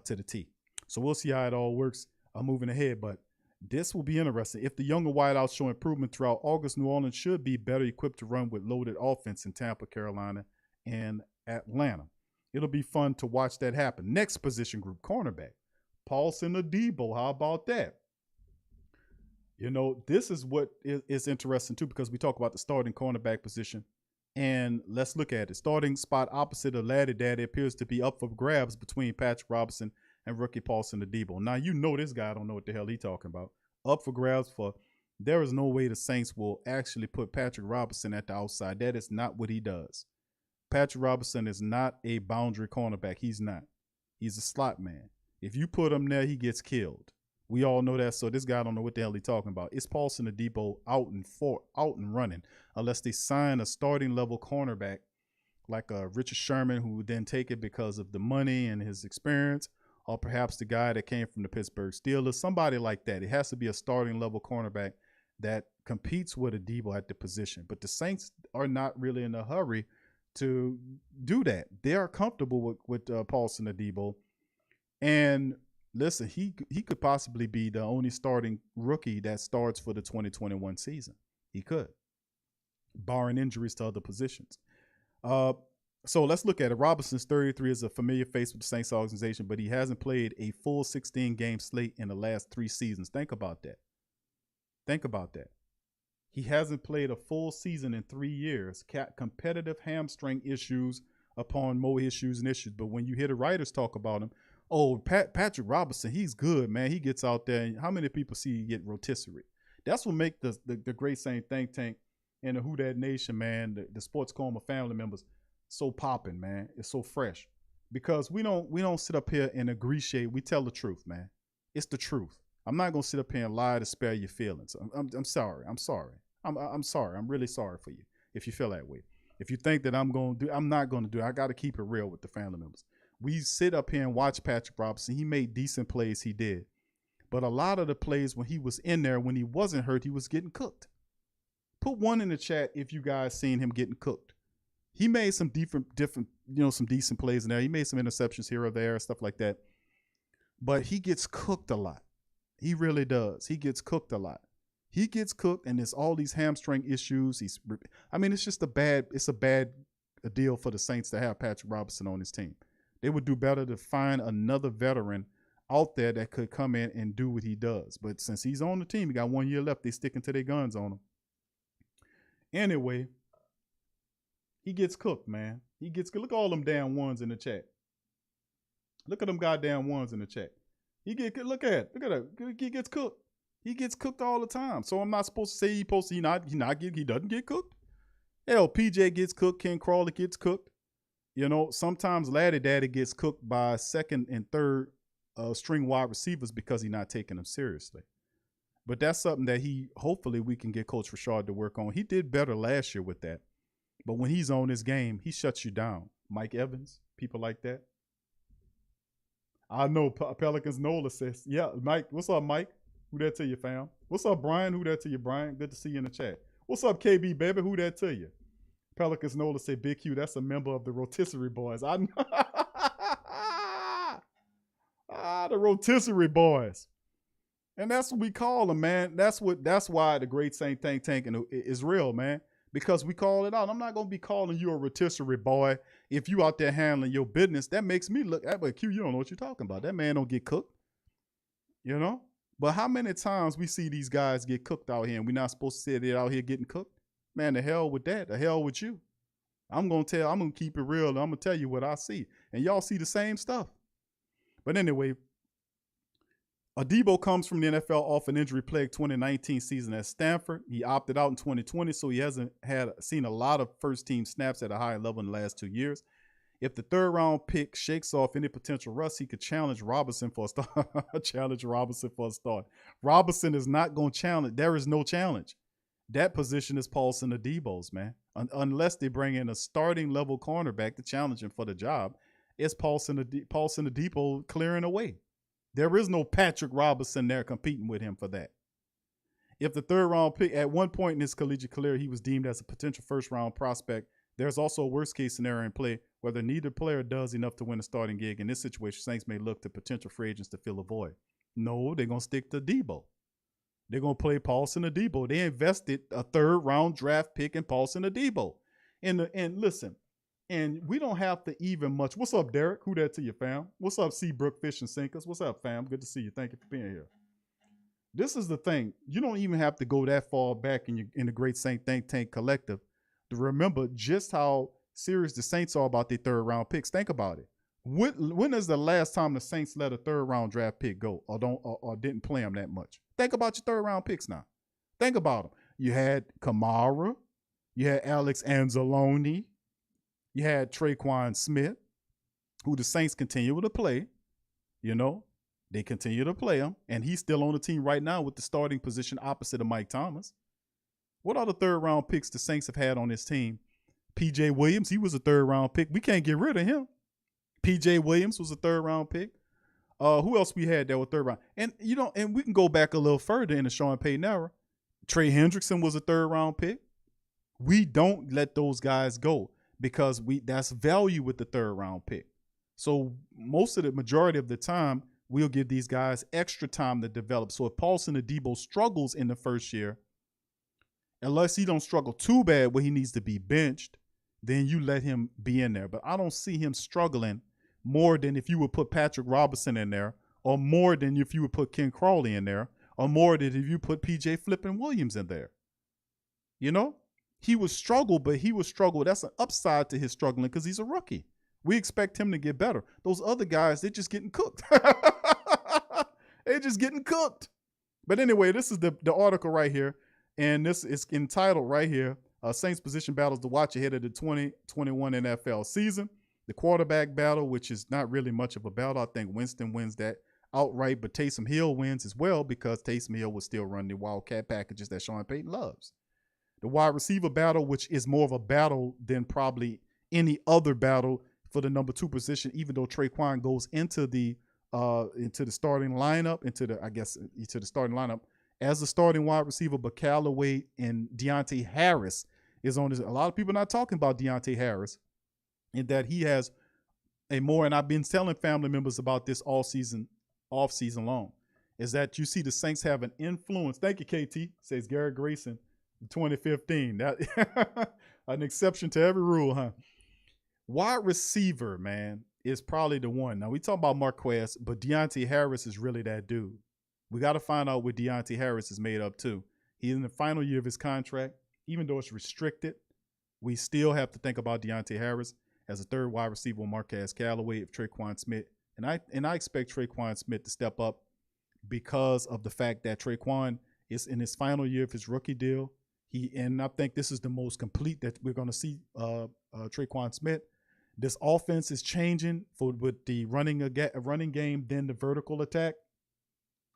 to the T. So we'll see how it all works moving ahead, but this will be interesting. If the younger wideouts show improvement throughout August, New Orleans should be better equipped to run with loaded offense in Tampa, Carolina, and Atlanta. It'll be fun to watch that happen. Next position group, cornerback. Paulson Adebo. How about that? You know, this is what is interesting, too, because we talk about the starting cornerback position. And let's look at it. Starting spot opposite of Laddie Daddy appears to be up for grabs between Patrick Robinson and rookie Paulson Adebo. Now, you know this guy don't know what the hell he's talking about. Up for grabs for there is no way the Saints will actually put Patrick Robinson at the outside. That is not what he does. Patrick Robinson is not a boundary cornerback. He's not. He's a slot man. If you put him there, he gets killed. We all know that, so this guy don't know what the hell he's talking about. It's Paulson Adebo out and running, unless they sign a starting level cornerback like Richard Sherman, who would then take it because of the money and his experience, or perhaps the guy that came from the Pittsburgh Steelers, somebody like that. It has to be a starting level cornerback that competes with Adebo at the position. But the Saints are not really in a hurry to do that. They are comfortable with Paulson Adebo, and listen, he could possibly be the only starting rookie that starts for the 2021 season. He could, barring injuries to other positions. So let's look at it. Robinson's 33 is a familiar face with the Saints organization, but he hasn't played a full 16-game slate in the last 3 seasons. Think about that. Think about that. He hasn't played a full season in 3 years. Competitive hamstring issues upon more issues and issues. But when you hear the writers talk about him, oh, Patrick Robinson, he's good, man. He gets out there. And how many people see you get rotisserie? That's what make the Great Saint Think Tank and the Who Dat Nation, man, the Sports Coma family members so popping, man. It's so fresh. Because we don't sit up here and agree shade. We tell the truth, man. It's the truth. I'm not gonna sit up here and lie to spare your feelings. I'm sorry. I'm sorry. I'm sorry. I'm really sorry for you if you feel that way. If you think that I'm not gonna do it. I gotta keep it real with the family members. We sit up here and watch Patrick Robinson. He made decent plays, he did. But a lot of the plays when he was in there, when he wasn't hurt, he was getting cooked. Put one in the chat if you guys seen him getting cooked. He made some different, some decent plays in there. He made some interceptions here or there, stuff like that. But he gets cooked a lot. He really does. He gets cooked a lot. He gets cooked, and there's all these hamstring issues. It's just a bad deal for the Saints to have Patrick Robinson on his team. They would do better to find another veteran out there that could come in and do what he does. But since he's on the team, he got 1 year left. They sticking to their guns on him. Anyway, he gets cooked, man. He gets look at all them damn ones in the chat. Look at them goddamn ones in the chat. Look at it. He gets cooked. He gets cooked all the time. So I'm not supposed to say he doesn't get cooked. Hell, PJ gets cooked. Ken Crawley gets cooked. Sometimes Laddie Daddy gets cooked by second and third string wide receivers because he's not taking them seriously. But that's something that hopefully we can get Coach Rashard to work on. He did better last year with that. But when he's on his game, he shuts you down. Mike Evans, people like that. I know Pelicans Nola says, yeah, Mike. What's up, Mike? Who that to you, fam? What's up, Brian? Who that to you, Brian? Good to see you in the chat. What's up, KB, baby? Who that to you? Pelicans Nola say, Big Q, that's a member of the Rotisserie Boys. I know. The Rotisserie Boys. And that's what we call them, man. That's why the Great Saint Think Tank is real, man. Because we call it out. I'm not going to be calling you a rotisserie boy if you out there handling your business. That makes me look, but Q, you don't know what you're talking about. That man don't get cooked, But how many times we see these guys get cooked out here and we're not supposed to sit there out here getting cooked? Man, the hell with that. The hell with you. I'm going to keep it real, and I'm going to tell you what I see. And y'all see the same stuff. But anyway, Adebo comes from the NFL off an injury-plagued 2019 season at Stanford. He opted out in 2020, so he hasn't seen a lot of first-team snaps at a high level in the last 2 years. If the third-round pick shakes off any potential rust, he could challenge Robinson for a start. Robinson is not going to challenge. There is no challenge. That position is Paulson Adebo's, man. Unless they bring in a starting-level cornerback to challenge him for the job, it's Paulson Adebo clearing away. There is no Patrick Robinson there competing with him for that. If the third-round pick, at one point in his collegiate career, he was deemed as a potential first-round prospect, there's also a worst-case scenario in play whether neither player does enough to win a starting gig. In this situation, Saints may look to potential free agents to fill a void. No, they're going to stick to Adebo. They're going to play Paulson Adebo. They invested a third-round draft pick in Paulson Adebo. And listen, and we don't have to even much. What's up, Derek? Who that to you, fam? What's up, Seabrook Fish and Sinkers? What's up, fam? Good to see you. Thank you for being here. This is the thing. You don't even have to go that far back in the Great Saint Think Tank Collective. to remember just how serious the Saints are about their third round picks. Think about it. When is the last time the Saints let a third round draft pick go or didn't play them that much? Think about your third round picks now. Think about them. You had Kamara, you had Alex Anzalone, you had Traquan Smith, who the Saints continue to play. You know, they continue to play him, and he's still on the team right now with the starting position opposite of Mike Thomas. What other third round picks the Saints have had on this team? PJ Williams, he was a third round pick. We can't get rid of him. PJ Williams was a third round pick. Who else we had that was third round? And and we can go back a little further in the Sean Payton era. Trey Hendrickson was a third round pick. We don't let those guys go because that's value with the third round pick. So majority of the time, we'll give these guys extra time to develop. So if Paulson Adebo struggles in the first year, unless he don't struggle too bad where he needs to be benched, then you let him be in there. But I don't see him struggling more than if you would put Patrick Robinson in there, or more than if you would put Ken Crawley in there, or more than if you put PJ Flippin Williams in there. You know? He would struggle, but he would struggle. That's an upside to his struggling because he's a rookie. We expect him to get better. Those other guys, they're just getting cooked. They're just getting cooked. But anyway, this is the article right here. And this is entitled right here, Saints Position Battles to Watch Ahead of the 2021 NFL season. The quarterback battle, which is not really much of a battle. I think Winston wins that outright, but Taysom Hill wins as well because Taysom Hill will still run the Wildcat packages that Sean Payton loves. The wide receiver battle, which is more of a battle than probably any other battle for the number 2 position, even though Traquan goes into the starting lineup, into the starting lineup as the starting wide receiver, but Callaway and Deontay Harris is on this. A lot of people are not talking about Deontay Harris, in that he has and I've been telling family members about this all season, off season long, is that you see the Saints have an influence. Thank you, KT, says Garrett Grayson, 2015. That an exception to every rule, huh? Wide receiver, man, is probably the one. Now, we talk about Marquez, but Deontay Harris is really that dude. We got to find out what Deontay Harris is made up to. He's in the final year of his contract. Even though it's restricted, we still have to think about Deontay Harris as a third wide receiver, Marquez Callaway, if Traquan Smith. And I expect Traquan Smith to step up because of the fact that Traquan is in his final year of his rookie deal. And I think this is the most complete that we're going to see Traquan Smith. This offense is changing with the running game, then the vertical attack.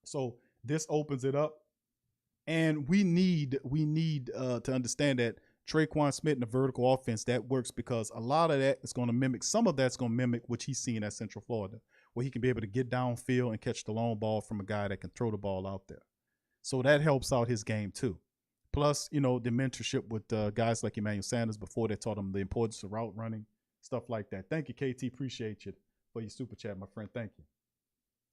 So this opens it up. And we need to understand that Traquan Smith in the vertical offense, that works because a lot of that is going to mimic, some of that's going to mimic what he's seen at Central Florida, where he can be able to get downfield and catch the long ball from a guy that can throw the ball out there. So that helps out his game too. Plus, the mentorship with guys like Emmanuel Sanders before they taught him the importance of route running, stuff like that. Thank you, KT. Appreciate you for your super chat, my friend. Thank you.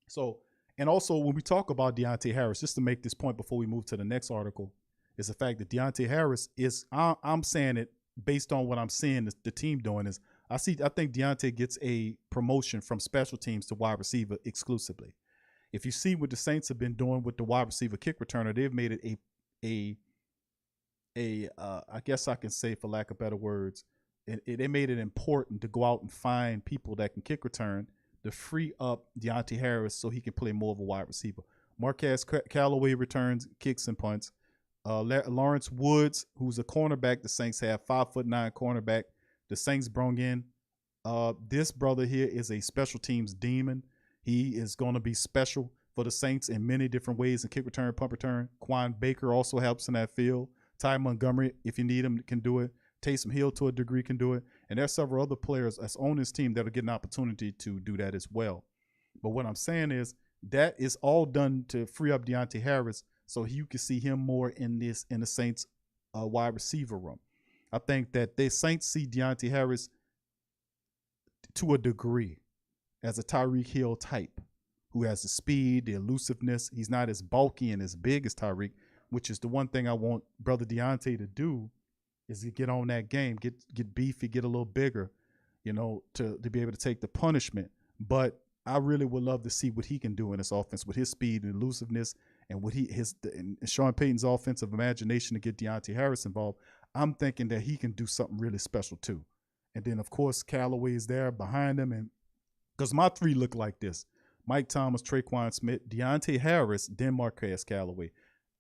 So, and also when we talk about Deontay Harris, just to make this point before we move to the next article, is the fact that Deontay Harris is, I'm saying it based on what I'm seeing the team doing, is I think Deontay gets a promotion from special teams to wide receiver exclusively. If you see what the Saints have been doing with the wide receiver kick returner, they've made it I guess I can say, for lack of better words, they made it important to go out and find people that can kick return to free up Deontay Harris so he can play more of a wide receiver. Marquez Callaway returns, kicks, and punts. Lawrence Woods, who's a cornerback, the Saints have 5'9" cornerback. The Saints brought in. This brother here is a special teams demon. He is going to be special for the Saints in many different ways in kick return, punt return. Quan Baker also helps in that field. Ty Montgomery, if you need him, can do it. Taysom Hill, to a degree, can do it. And there are several other players that's on this team that'll get an opportunity to do that as well. But what I'm saying is that is all done to free up Deontay Harris so you can see him more in the Saints wide receiver room. I think that the Saints see Deontay Harris to a degree as a Tyreek Hill type who has the speed, the elusiveness. He's not as bulky and as big as Tyreek, which is the one thing I want brother Deontay to do, is to get on that game, get beefy, get a little bigger, to be able to take the punishment. But I really would love to see what he can do in this offense with his speed and elusiveness and and Sean Payton's offensive imagination to get Deontay Harris involved. I'm thinking that he can do something really special too. And then, of course, Callaway is there behind him. And because my three look like this: Mike Thomas, Traquan Smith, Deontay Harris, then Marquez Callaway.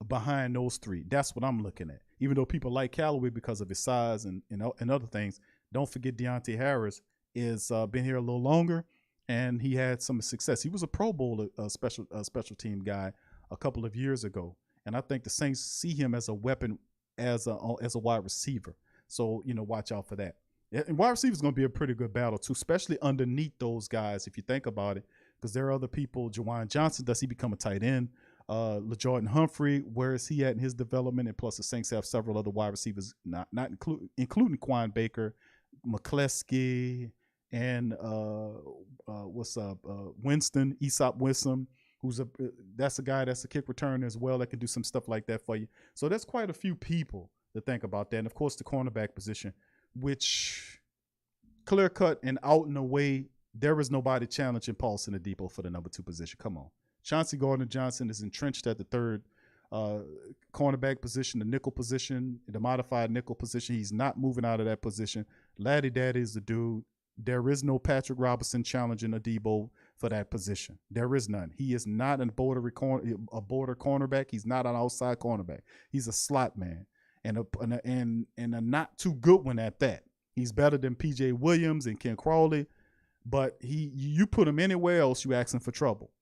Behind those three, that's what I'm looking at. Even though people like Callaway because of his size and other things, don't forget Deontay Harris is been here a little longer, and he had some success. He was a Pro Bowl special team guy a couple of years ago, and I think the Saints see him as a weapon as a wide receiver. So watch out for that. And wide receiver is going to be a pretty good battle too, especially underneath those guys if you think about it, because there are other people. Jawan Johnson, does he become a tight end? LaJordan Humphrey, where is he at in his development? And plus, the Saints have several other wide receivers, including Quan Baker, McCleskey, and Winston, Aesop Winston, that's a guy that's a kick returner as well that can do some stuff like that for you. So there's quite a few people to think about that. And of course, the cornerback position, which clear cut and out and away, there is nobody challenging Paulson Adebo for the number 2 position. Come on. Chauncey Gardner-Johnson is entrenched at the third cornerback position, the nickel position, the modified nickel position. He's not moving out of that position. Laddie Daddy is the dude. There is no Patrick Robinson challenging Adebo for that position. There is none. He is not a border cornerback. He's not an outside cornerback. He's a slot man, and a not too good one at that. He's better than P.J. Williams and Ken Crawley, but you put him anywhere else, you asking for trouble.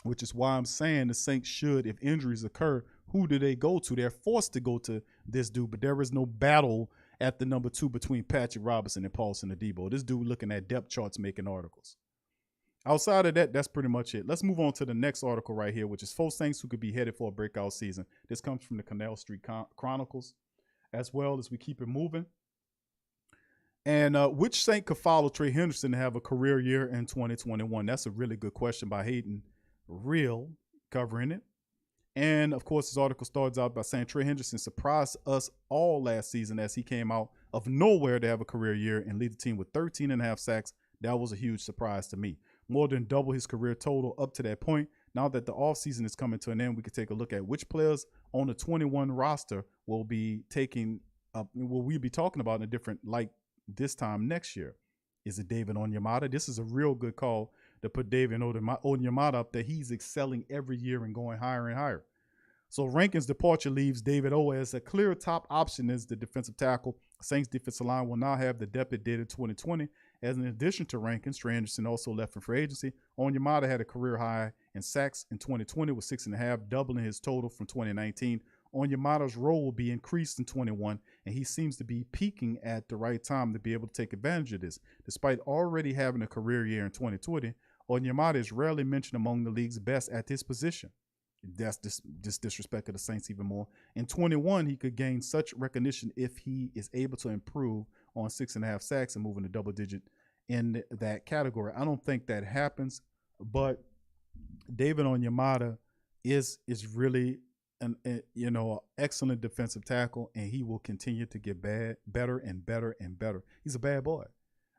Which is why I'm saying the Saints should, if injuries occur, who do they go to? They're forced to go to this dude, but there is no battle at the number 2 between Patrick Robinson and Paulson Adebo. This dude looking at depth charts, making articles. Outside of that, that's pretty much it. Let's move on to the next article right here, which is 4 Saints who could be headed for a breakout season. This comes from the Canal Street Chronicles, as well as we keep it moving. And which Saint could follow Trey Henderson to have a career year in 2021? That's a really good question by Hayden Real, covering it. And of course, this article starts out by saying Trey Henderson surprised us all last season as he came out of nowhere to have a career year and lead the team with 13.5 sacks. That was a huge surprise to me. More than double his career total up to that point. Now that the offseason is coming to an end, we can take a look at which players on the 21 roster will we be talking about in a different light this time next year. Is it David Onyemata? This is a real good call to put David Onyemata up there. He's excelling every year and going higher and higher. So Rankin's departure leaves David O as a clear top option as the defensive tackle. Saints defensive line will now have the depth it did in 2020. As in addition to Rankins, Trey Anderson also left in free agency. Onyemata had a career high in sacks in 2020 with 6.5, doubling his total from 2019. Onyemata's role will be increased in 21, and he seems to be peaking at the right time to be able to take advantage of this. Despite already having a career year in 2020, Onyemata is rarely mentioned among the league's best at this position. That's disrespect of the Saints even more. In 21, he could gain such recognition if he is able to improve on 6.5 sacks and move into double digit in that category. I don't think that happens, but David Onyemata is really an excellent defensive tackle, and he will continue to get better and better and better. He's a bad boy.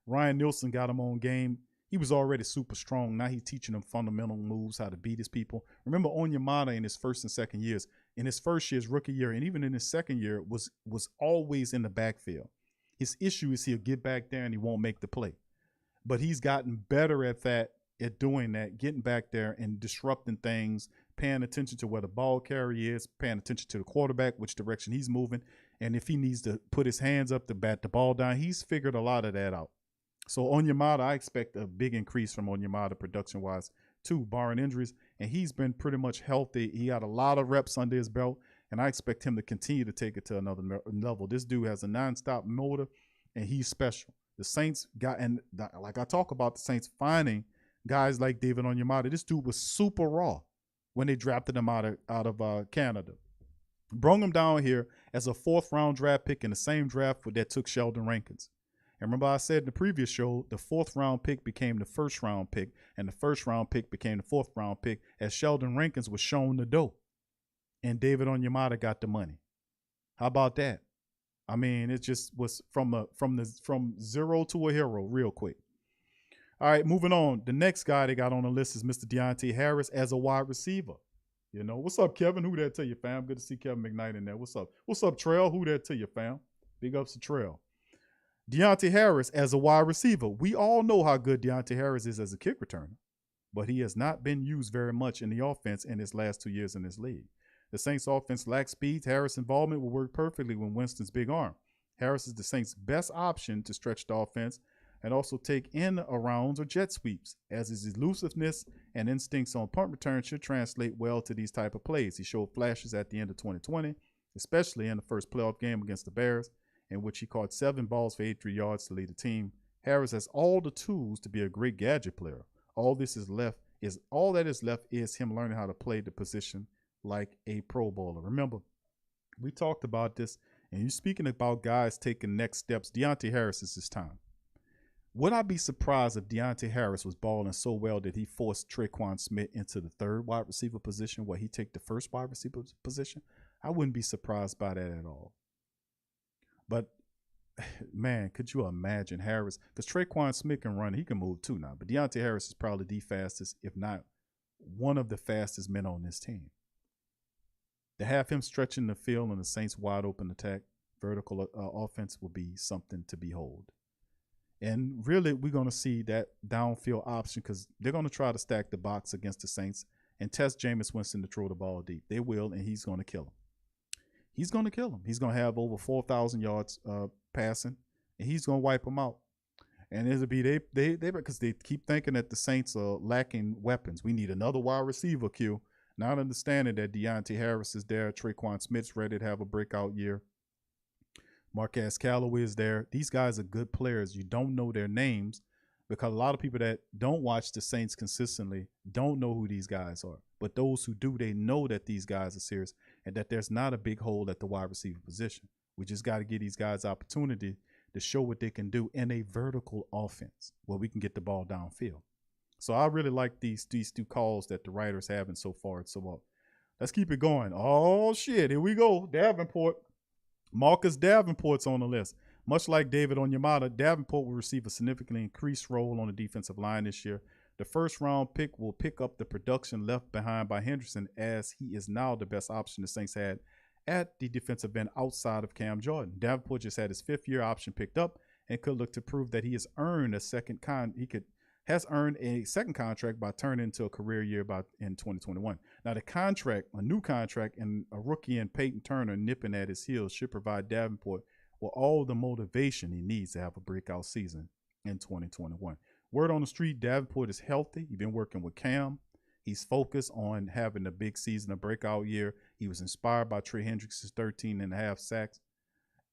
Ryan Nielsen got him on game. He was already super strong. Now he's teaching them fundamental moves, how to beat his people. Remember Onyemata in his first and second years. In his first year, his rookie year, and even in his second year, was always in the backfield. His issue is he'll get back there and he won't make the play. But he's gotten better at doing that, getting back there and disrupting things, paying attention to where the ball carrier is, paying attention to the quarterback, which direction he's moving. And if he needs to put his hands up to bat the ball down, he's figured a lot of that out. So Onyemata, I expect a big increase from Onyemata production-wise too, barring injuries. And he's been pretty much healthy. He had a lot of reps under his belt, and I expect him to continue to take it to another level. This dude has a nonstop motor, and he's special. The Saints like I talk about the Saints finding guys like David Onyemata. This dude was super raw when they drafted him out of Canada. Brought him down here as a 4th-round draft pick in the same draft that took Sheldon Rankins. And remember I said in the previous show, the 4th-round pick became the 1st-round pick, and the 1st-round pick became the 4th-round pick as Sheldon Rankins was shown the dough. And David Onyemata got the money. How about that? I mean, it just was from zero to a hero real quick. All right, moving on. The next guy they got on the list is Mr. Deontay Harris as a wide receiver. What's up, Kevin? Who that to you, fam? Good to see Kevin McKnight in there. What's up? What's up, Trail? Who that to you, fam? Big ups to Trail. Deontay Harris as a wide receiver. We all know how good Deontay Harris is as a kick returner, but he has not been used very much in the offense in his last 2 years in this league. The Saints offense lacks speed. Harris' involvement will work perfectly with Winston's big arm. Harris is the Saints' best option to stretch the offense and also take in arounds or jet sweeps, as his elusiveness and instincts on punt return should translate well to these type of plays. He showed flashes at the end of 2020, especially in the first playoff game against the Bears, in which he caught 7 balls for 83 yards to lead the team. Harris has all the tools to be a great gadget player. All that is left is him learning how to play the position like a Pro Bowler. Remember, we talked about this, and you're speaking about guys taking next steps. Deontay Harris is his time. Would I be surprised if Deontay Harris was balling so well that he forced Tre'Quan Smith into the third wide receiver position where he take the first wide receiver position? I wouldn't be surprised by that at all. But, man, could you imagine Harris? Because Tre'Quan Smith can run. He can move too now. But Deontay Harris is probably the fastest, if not one of the fastest men on this team. To have him stretching the field and the Saints wide open attack, vertical offense will be something to behold. And really, we're going to see that downfield option because they're going to try to stack the box against the Saints and test Jameis Winston to throw the ball deep. They will, and he's going to kill him. He's going to kill him. He's going to have over 4,000 yards passing, and he's going to wipe them out. And it'll be they because they keep thinking that the Saints are lacking weapons. We need another wide receiver, Q. Not understanding that Deontay Harris is there, Tre'Quan Smith's ready to have a breakout year. Marquez Callaway is there. These guys are good players. You don't know their names because a lot of people that don't watch the Saints consistently don't know who these guys are. But those who do, they know that these guys are serious and that there's not a big hole at the wide receiver position. We just got to give these guys opportunity to show what they can do in a vertical offense where we can get the ball downfield. So I really like these two calls that the writers having so far. So let's keep it going. Oh, shit. Here we go. Davenport. Marcus Davenport's on the list. Much like David Onyemata, Davenport will receive a significantly increased role on the defensive line this year. The first-round pick will pick up the production left behind by Henderson, as he is now the best option the Saints had at the defensive end outside of Cam Jordan. Davenport just had his fifth-year option picked up and could look to prove that he has earned a second contract by turning into a career year in 2021. Now, a new contract, and a rookie in Peyton Turner nipping at his heels should provide Davenport with all the motivation he needs to have a breakout season in 2021. Word on the street, Davenport is healthy. He's been working with Cam. He's focused on having a big season, a breakout year. He was inspired by Trey Hendricks's 13.5 sacks.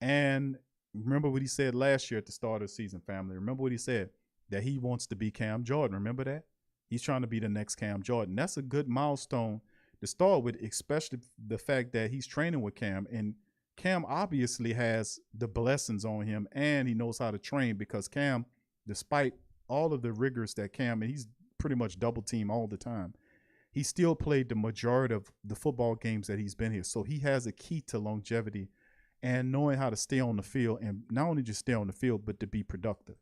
And remember what he said last year at the start of the season, family. Remember what he said? That he wants to be Cam Jordan. Remember that? He's trying to be the next Cam Jordan. That's a good milestone to start with, especially the fact that he's training with Cam. And Cam obviously has the blessings on him, and he knows how to train because Cam, despite all of the rigors that Cam, and he's pretty much double team all the time, he still played the majority of the football games that he's been here. So he has a key to longevity and knowing how to stay on the field, and not only just stay on the field, but to be productive.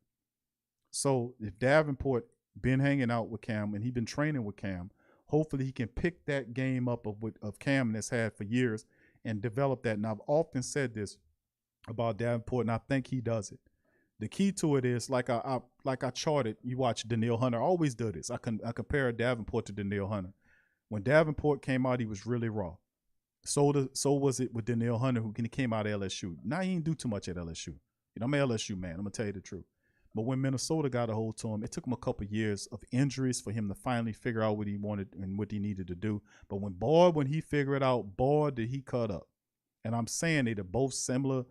So if Davenport been hanging out with Cam and he's been training with Cam, hopefully he can pick that game up of Cam that's had for years and develop that. And I've often said this about Davenport, and I think he does it. The key to it is like I charted. You watch Danielle Hunter. I always do this. I compare Davenport to Danielle Hunter. When Davenport came out, he was really raw. So was it with Danielle Hunter, who came out of LSU. Now he didn't do too much at LSU. You know, I'm an LSU man. I'm gonna tell you the truth. But when Minnesota got a hold to him, it took him a couple of years of injuries for him to finally figure out what he wanted and what he needed to do. But when he figured it out, boy, did he cut up. And I'm saying they're both similar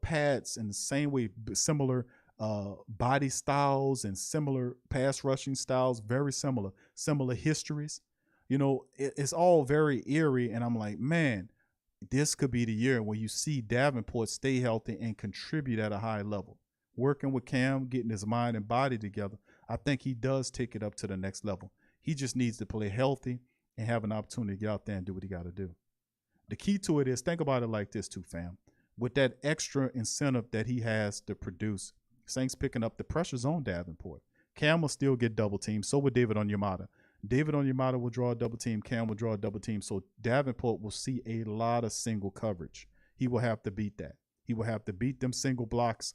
pads in the same way, similar body styles and similar pass rushing styles, very similar histories. You know, it's all very eerie. And I'm like, man, this could be the year where you see Davenport stay healthy and contribute at a high level. Working with Cam, getting his mind and body together, I think he does take it up to the next level. He just needs to play healthy and have an opportunity to get out there and do what he got to do. The key to it is, think about it like this too, fam. With that extra incentive that he has to produce, Saints picking up, the pressure's on Davenport. Cam will still get double teamed. So will David Onyemata. David Onyemata will draw a double team. Cam will draw a double team. So Davenport will see a lot of single coverage. He will have to beat that. He will have to beat them single blocks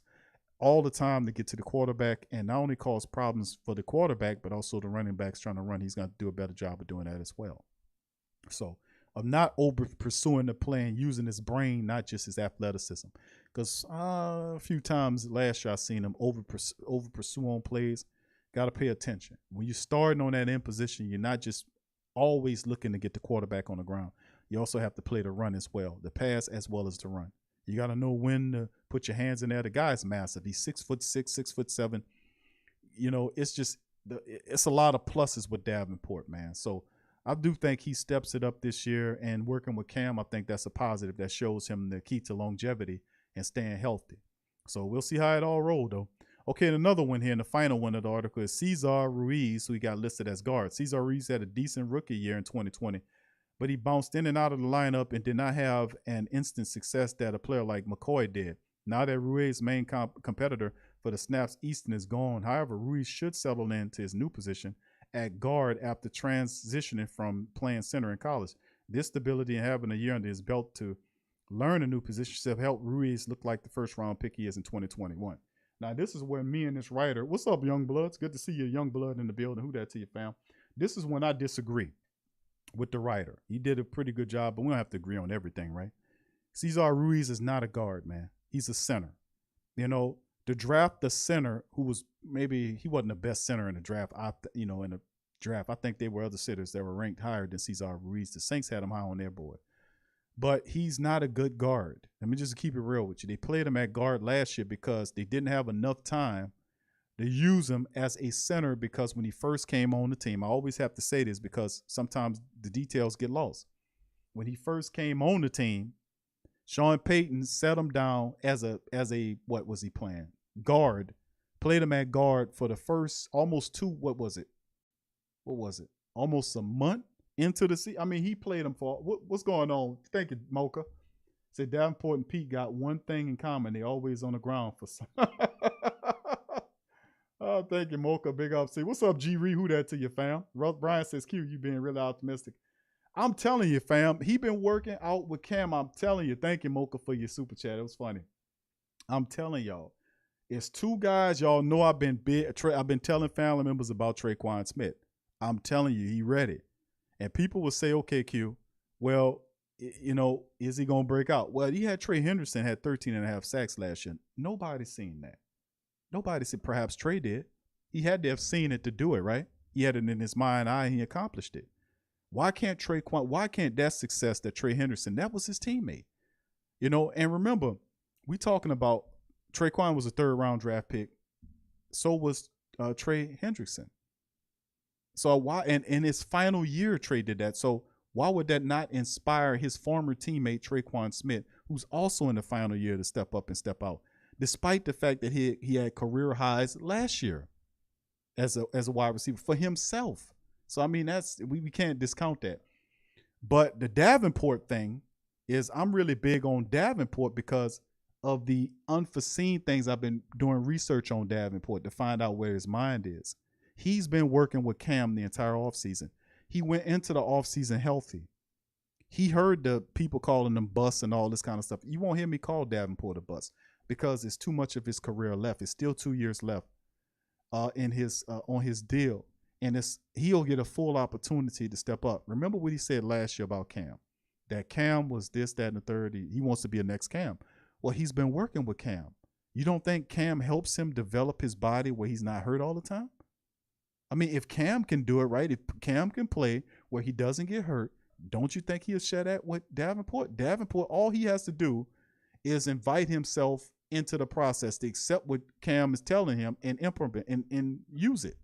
all the time to get to the quarterback, and not only cause problems for the quarterback, but also the running backs trying to run. He's going to do a better job of doing that as well. So of not over pursuing the play and using his brain, not just his athleticism. Because a few times last year I seen him over pursue on plays. Got to pay attention. When you're starting on that end position, you're not just always looking to get the quarterback on the ground. You also have to play the run as well, the pass as well as the run. You got to know when to put your hands in there. The guy's massive. He's 6'6", 6'7". You know, it's a lot of pluses with Davenport, man. So I do think he steps it up this year, and working with Cam, I think that's a positive. That shows him the key to longevity and staying healthy. So we'll see how it all rolls, though. Okay, and another one here, and the final one of the article is Cesar Ruiz, who he got listed as guard. Cesar Ruiz had a decent rookie year in 2020, but he bounced in and out of the lineup and did not have an instant success that a player like McCoy did. Now that Ruiz's main competitor for the snaps, Easton, is gone, however, Ruiz should settle into his new position at guard after transitioning from playing center in college. This stability and having a year under his belt to learn a new position have helped Ruiz look like the first-round pick he is in 2021. Now, this is where me and this writer, what's up, young bloods? Good to see you, young blood in the building. Who that to you, fam? This is when I disagree with the writer. He did a pretty good job, but we don't have to agree on everything, right? Cesar Ruiz is not a guard, man. He's a center. You know, to draft the center who was maybe he wasn't the best center in the draft. In the draft, I think there were other centers that were ranked higher than Cesar Ruiz. The Saints had him high on their board. But he's not a good guard. Let me just keep it real with you. They played him at guard last year because they didn't have enough time to use him as a center, because when he first came on the team, I always have to say this because sometimes the details get lost. When he first came on the team, Sean Payton set him down as a what was he playing? Guard. Played him at guard for the first almost almost a month into the season. I mean, he played him for what's going on? Thank you, Mocha. Said Davenport and Pete got one thing in common. They always on the ground for some. Oh, thank you, Mocha. Big up. See, what's up, G Ree? Who that to you, fam? Brian says, Q, you being really optimistic. I'm telling you, fam, he been working out with Cam. I'm telling you. Thank you, Mocha, for your super chat. It was funny. I'm telling y'all. It's two guys y'all know I've been telling family members about Traquan Smith. I'm telling you, he ready. And people will say, okay, Q, well, you know, is he going to break out? Well, he had Trey Henderson had 13.5 sacks last year. Nobody's seen that. Nobody said, perhaps Trey did. He had to have seen it to do it, right? He had it in his mind eye and he accomplished it. Why can't that success that Trey Henderson, that was his teammate? You know, and remember, we talking about Traquan was a 3rd-round draft pick. So was Trey Hendrickson. So why, and in his final year, Trey did that. So why would that not inspire his former teammate, Traquan Smith, who's also in the final year, to step up and step out, despite the fact that he had career highs last year as a wide receiver for himself. So, I mean, we can't discount that. But the Davenport thing is, I'm really big on Davenport because of the unforeseen things. I've been doing research on Davenport to find out where his mind is. He's been working with Cam the entire offseason. He went into the offseason healthy. He heard the people calling him bust and all this kind of stuff. You won't hear me call Davenport a bust because it's too much of his career left. It's still 2 years left on his deal. And he'll get a full opportunity to step up. Remember what he said last year about Cam, that Cam was this, that, and the third. He wants to be a next Cam. Well, he's been working with Cam. You don't think Cam helps him develop his body where he's not hurt all the time? I mean, if Cam can do it right, if Cam can play where he doesn't get hurt, don't you think he'll share that with Davenport? Davenport, all he has to do is invite himself into the process to accept what Cam is telling him and implement and use it.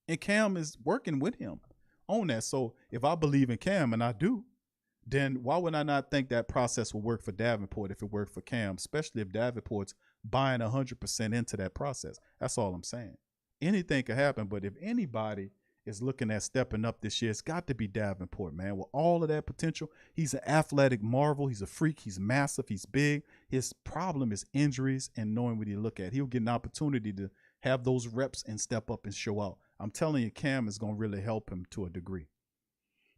And Cam is working with him on that. So if I believe in Cam, and I do, then why would I not think that process will work for Davenport if it worked for Cam, especially if Davenport's buying 100% into that process? That's all I'm saying. Anything could happen, but if anybody is looking at stepping up this year, it's got to be Davenport, man. With all of that potential, he's an athletic marvel. He's a freak. He's massive. He's big. His problem is injuries and knowing what he look at. He'll get an opportunity to have those reps and step up and show out. I'm telling you, Cam is going to really help him to a degree.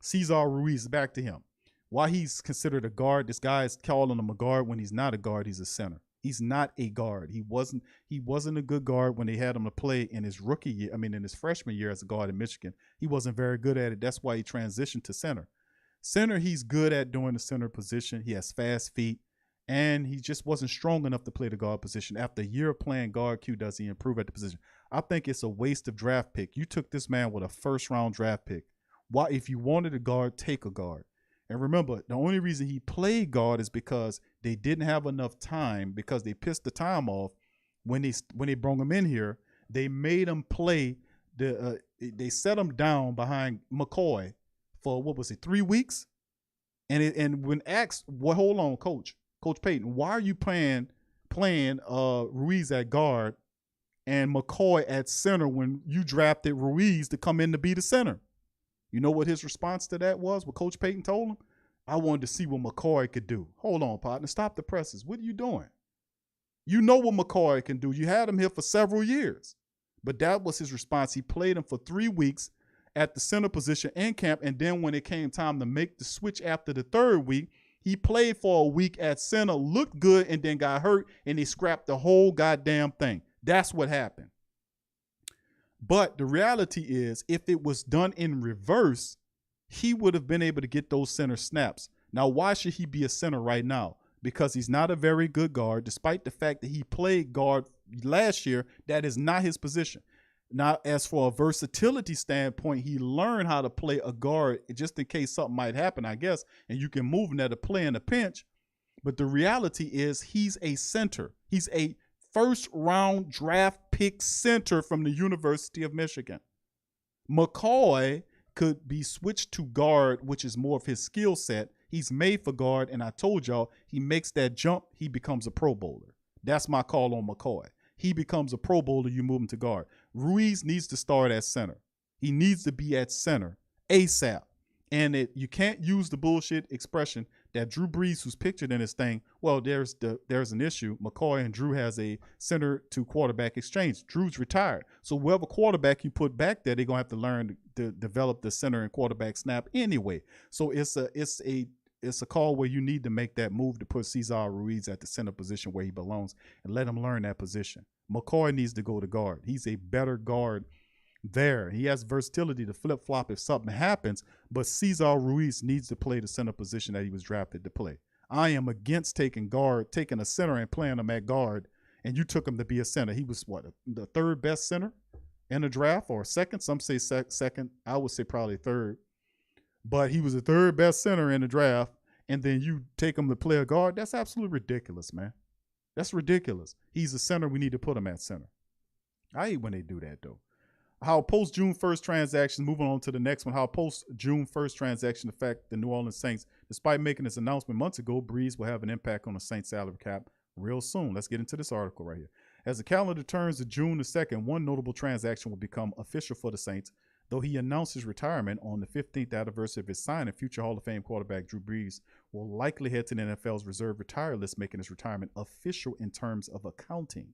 Cesar Ruiz, back to him. Why he's considered a guard? This guy is calling him a guard when he's not a guard. He's a center. He's not a guard. He wasn't a good guard when they had him to play in his rookie year. I mean, in his freshman year as a guard in Michigan. He wasn't very good at it. That's why he transitioned to center. Center, he's good at doing the center position. He has fast feet, and he just wasn't strong enough to play the guard position. After a year of playing guard, does he improve at the position? I think it's a waste of draft pick. You took this man with a first-round draft pick. Why, if you wanted a guard, take a guard. And remember, the only reason he played guard is because they didn't have enough time, because they pissed the time off when they brought him in here. They made him play they set him down behind McCoy for, what was it, 3 weeks? And when asked, well, hold on, Coach Payton, why are you playing Ruiz at guard and McCoy at center when you drafted Ruiz to come in to be the center? You know what his response to that was? What Coach Payton told him? I wanted to see what McCoy could do. Hold on, partner. Stop the presses. What are you doing? You know what McCoy can do. You had him here for several years. But that was his response. He played him for 3 weeks at the center position in camp, and then when it came time to make the switch after the 3rd week, he played for a week at center, looked good, and then got hurt, and they scrapped the whole goddamn thing. That's what happened. But the reality is, if it was done in reverse, he would have been able to get those center snaps. Now, why should he be a center right now? Because he's not a very good guard, despite the fact that he played guard last year. That is not his position. Now, as for a versatility standpoint, he learned how to play a guard just in case something might happen, I guess, and you can move him there to play in a pinch. But the reality is he's a center. He's a first-round draft pick center from the University of Michigan. McCoy could be switched to guard, which is more of his skill set. He's made for guard, and I told y'all, he makes that jump, he becomes a Pro Bowler. That's my call on McCoy. He becomes a Pro Bowler, you move him to guard. Ruiz needs to start at center. He needs to be at center ASAP. And you can't use the bullshit expression that Drew Brees, who's pictured in this thing, well, there's an issue. McCoy and Drew has a center to quarterback exchange. Drew's retired. So whoever quarterback you put back there, they're going to have to learn to develop the center and quarterback snap anyway. So it's a call where you need to make that move to put Cesar Ruiz at the center position where he belongs and let him learn that position. McCoy needs to go to guard. He's a better guard there. He has versatility to flip-flop if something happens, but Cesar Ruiz needs to play the center position that he was drafted to play. I am against taking a center and playing him at guard, and you took him to be a center. He was, what, the 3rd best center in the draft, or second? Some say second. I would say probably 3rd. But he was the 3rd best center in the draft, and then you take him to play a guard? That's absolutely ridiculous, man. That's ridiculous. He's a center. We need to put him at center. I hate when they do that, though. How post-June 1st transactions, moving on to the next one, how post-June 1st transaction affect the New Orleans Saints. Despite making this announcement months ago, Brees will have an impact on the Saints salary cap real soon. Let's get into this article right here. As the calendar turns to June the 2nd, one notable transaction will become official for the Saints. Though he announced his retirement on the 15th anniversary of his signing, future Hall of Fame quarterback Drew Brees will likely head to the NFL's reserve retire list, making his retirement official in terms of accounting.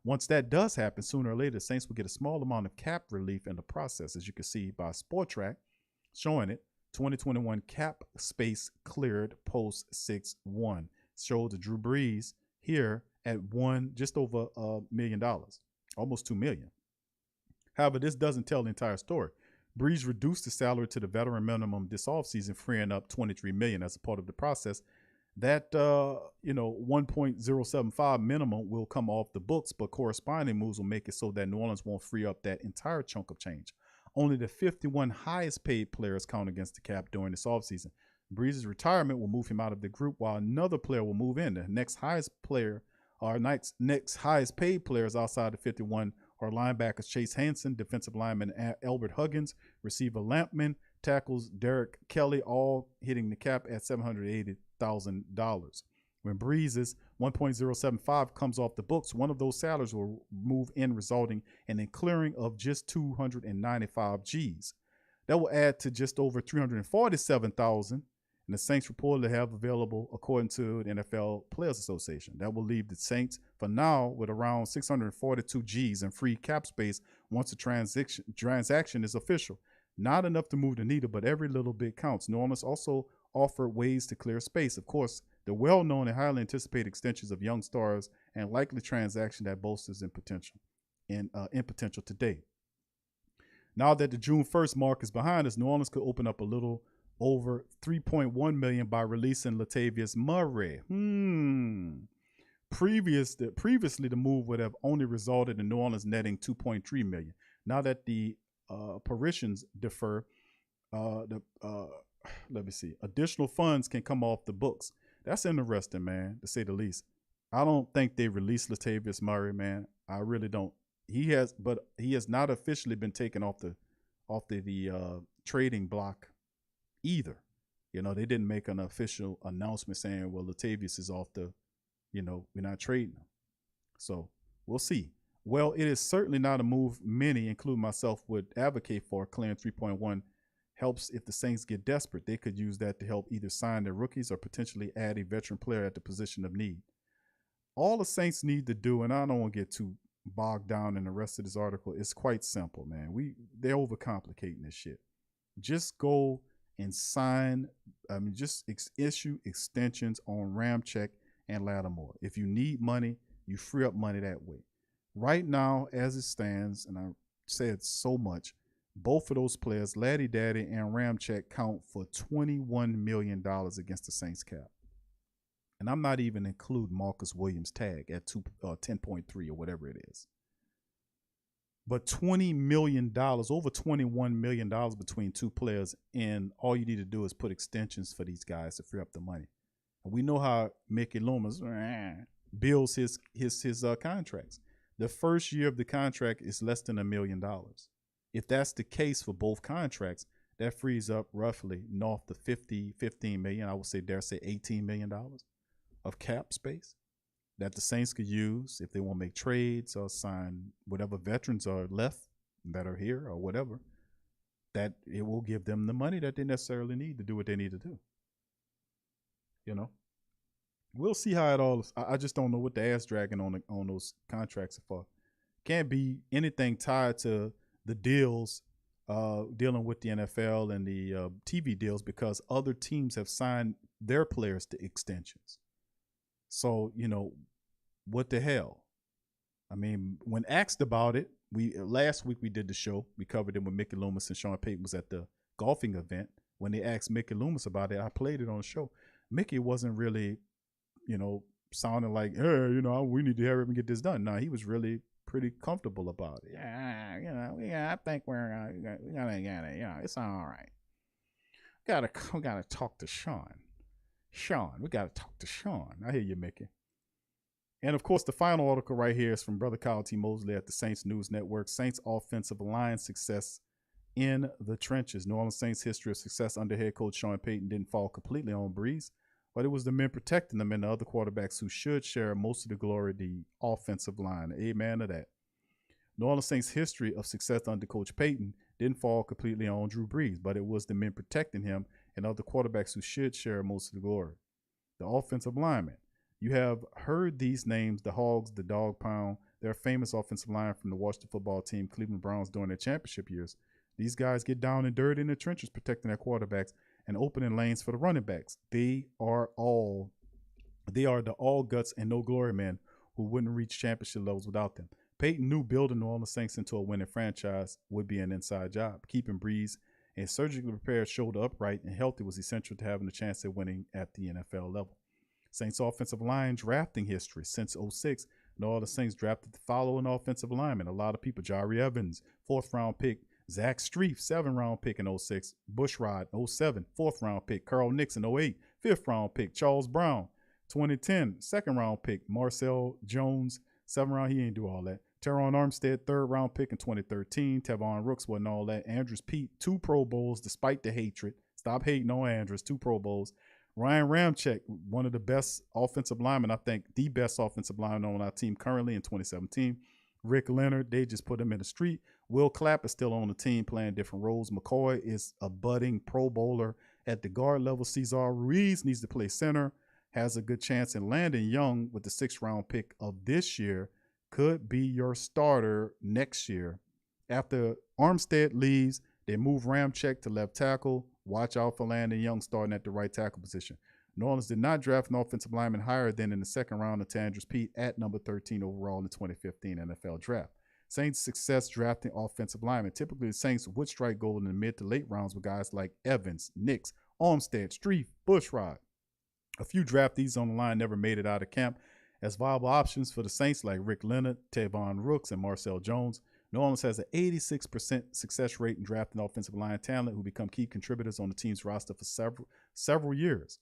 Once that does happen, sooner or later, the Saints will get a small amount of cap relief in the process, as you can see by Spotrac showing it. 2021 cap space cleared post 6-1. Showed the Drew Brees here at just over $1 million, almost $2 million. However, this doesn't tell the entire story. Brees reduced the salary to the veteran minimum this offseason, freeing up $23 million as a part of the process. That 1.075 minimum will come off the books, but corresponding moves will make it so that New Orleans won't free up that entire chunk of change. Only the 51 highest paid players count against the cap during this offseason. Brees' retirement will move him out of the group, while another player will move in. The next highest paid players outside the 51 are linebackers Chase Hansen, defensive lineman Albert Huggins, receiver Lampman, tackles Derek Kelly, all hitting the cap at $780,000. When Brees' 1.075 comes off the books, one of those salaries will move in, resulting in a clearing of just 295 G's. That will add to just over 347,000, and the Saints reportedly have available, according to the NFL Players Association. That will leave the Saints for now with around 642 G's in free cap space once the transaction is official. Not enough to move the needle, but every little bit counts. New Orleans also offer ways to clear space. Of course, the well-known and highly anticipated extensions of young stars and likely transaction that bolsters in potential today. Now that the June 1st mark is behind us, New Orleans could open up a little over $3.1 million by releasing Latavius Murray. Previously, the move would have only resulted in New Orleans netting $2.3 million. Now that the Parisians defer, let me see, additional funds can come off the books. That's interesting, man, to say the least. I don't think they released Latavius Murray, man. I really don't. He has not officially been taken off the trading block either. You know, they didn't make an official announcement saying, well, Latavius is off the, you know, we're not trading him. So we'll see. Well, it is certainly not a move many, including myself, would advocate for. Clearing 3.1 helps if the Saints get desperate. They could use that to help either sign their rookies or potentially add a veteran player at the position of need. All the Saints need to do, and I don't want to get too bogged down in the rest of this article, is quite simple, man. They're overcomplicating this shit. Just go and sign, issue extensions on Ramczyk and Lattimore. If you need money, you free up money that way. Right now, as it stands, and I said so much, both of those players, Laddie Daddy and Ramczyk, count for $21 million against the Saints cap. And I'm not even including Marcus Williams' tag at 10.3 or whatever it is. But $20 million, over $21 million between two players, and all you need to do is put extensions for these guys to free up the money. And we know how Mickey Loomis bills his contracts. The first year of the contract is less than $1 million. If that's the case for both contracts, that frees up roughly north of 15 million. I would say, dare say, $18 million of cap space that the Saints could use if they want to make trades or sign whatever veterans are left that are here or whatever, that it will give them the money that they necessarily need to do what they need to do. You know, we'll see how it all is. I just don't know what the ass dragging on those contracts are for. Can't be anything tied to the deals dealing with the NFL and the TV deals, because other teams have signed their players to extensions. So, you know, what the hell? I mean, when asked about it, last week we did the show. We covered it when Mickey Loomis and Sean Payton was at the golfing event. When they asked Mickey Loomis about it, I played it on the show. Mickey wasn't really, you know, sounding like, hey, you know, we need to hurry up and get this done. No, he was really pretty comfortable about it. Yeah, you know, I think we gotta get it. Yeah, it's all right. We gotta talk to Sean. We gotta talk to Sean. I hear you, Mickey. And of course, the final article right here is from Brother Kyle T. Mosley at the Saints News Network. Saints offensive line success in the trenches. New Orleans Saints history of success under head coach Sean Payton didn't fall completely on Breeze, but it was the men protecting them and the other quarterbacks who should share most of the glory, the offensive line. Amen to that. New Orleans Saints history of success under Coach Payton didn't fall completely on Drew Brees, but it was the men protecting him and other quarterbacks who should share most of the glory. The offensive linemen. You have heard these names, the Hogs, the Dog Pound. They're a famous offensive line from the Washington football team, Cleveland Browns, during their championship years. These guys get down and dirty in the trenches protecting their quarterbacks and opening lanes for the running backs. They are the all guts and no glory men who wouldn't reach championship levels without them. Payton knew building New Orleans Saints into a winning franchise would be an inside job. Keeping Breeze and surgically prepared, shoulder upright, and healthy was essential to having a chance at winning at the NFL level. Saints offensive line drafting history. Since 2006, New Orleans Saints drafted the following offensive linemen. A lot of people: Jari Evans, 4th round pick; Zach Strief, 7th round pick in 2006; Bushrod, 2007, 4th round pick; Carl Nixon, 2008, 5th round pick; Charles Brown, 2010, 2nd round pick; Marcel Jones, 7th round. He ain't do all that. Teron Armstead, 3rd round pick in 2013. Tavon Rooks wasn't all that. Andrews Pete, 2 Pro Bowls despite the hatred. Stop hating on Andrews, 2 Pro Bowls. Ryan Ramczyk, one of the best offensive linemen, I think the best offensive lineman on our team currently in 2017. Rick Leonard, they just put him in the street. Will Clapp is still on the team playing different roles. McCoy is a budding Pro Bowler at the guard level. Cesar Ruiz needs to play center, has a good chance. And Landon Young, with the 6th round pick of this year, could be your starter next year. After Armstead leaves, they move Ramczyk to left tackle. Watch out for Landon Young starting at the right tackle position. New Orleans did not draft an offensive lineman higher than in the second round of Tandris Pete at number 13 overall in the 2015 NFL Draft. Saints' success drafting offensive linemen. Typically, the Saints would strike gold in the mid to late rounds with guys like Evans, Nix, Armstead, Street, Bushrod. A few draftees on the line never made it out of camp as viable options for the Saints like Rick Leonard, Tavon Rooks, and Marcel Jones. New Orleans has an 86% success rate in drafting offensive line talent who become key contributors on the team's roster for several years.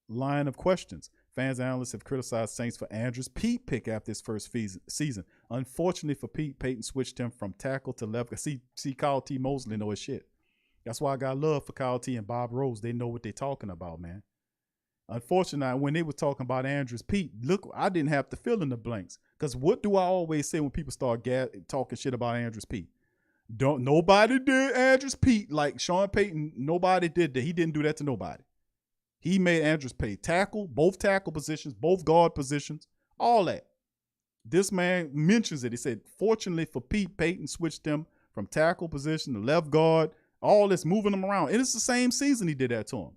Line of questions. Fans and analysts have criticized Saints for Andrews Pete pick after his first season. Unfortunately for Pete, Peyton switched him from tackle to left. See Kyle T. Mosley know his shit. That's why I got love for Kyle T. and Bob Rose. They know what they're talking about, man. Unfortunately, when they were talking about Andrews Pete, look, I didn't have to fill in the blanks. Because what do I always say when people start talking shit about Andrews Pete? Nobody did Andrews Pete like Sean Payton. Nobody did that. He didn't do that to nobody. He made Andrews Pate tackle, both tackle positions, both guard positions, all that. This man mentions it. He said, fortunately for Pete, Payton switched him from tackle position to left guard, all this moving him around. And it's the same season he did that to him.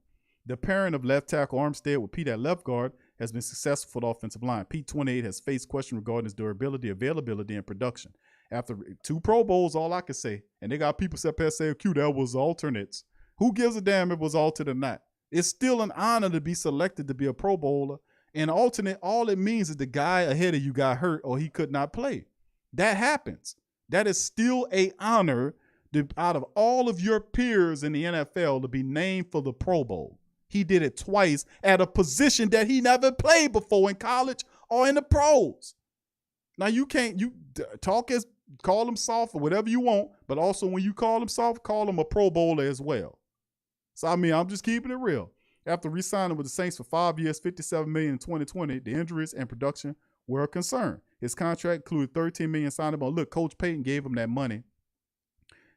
The pairing of left tackle Armstead with Pete at left guard has been successful for the offensive line. Pete, 28, has faced question regarding his durability, availability, and production. After 2 Pro Bowls, all I can say, and they got people set there saying, Q, that was alternates. Who gives a damn if it was alternate or not? It's still an honor to be selected to be a Pro Bowler. And alternate, all it means is the guy ahead of you got hurt or he could not play. That happens. That is still an honor out of all of your peers in the NFL to be named for the Pro Bowl. He did it twice at a position that he never played before in college or in the pros. Now you call him soft or whatever you want, but also when you call him soft, call him a Pro Bowler as well. So, I mean, I'm just keeping it real. After re-signing with the Saints for 5 years, $57 million in 2020, the injuries and production were a concern. His contract included $13 million signing bonus. Look, Coach Payton gave him that money.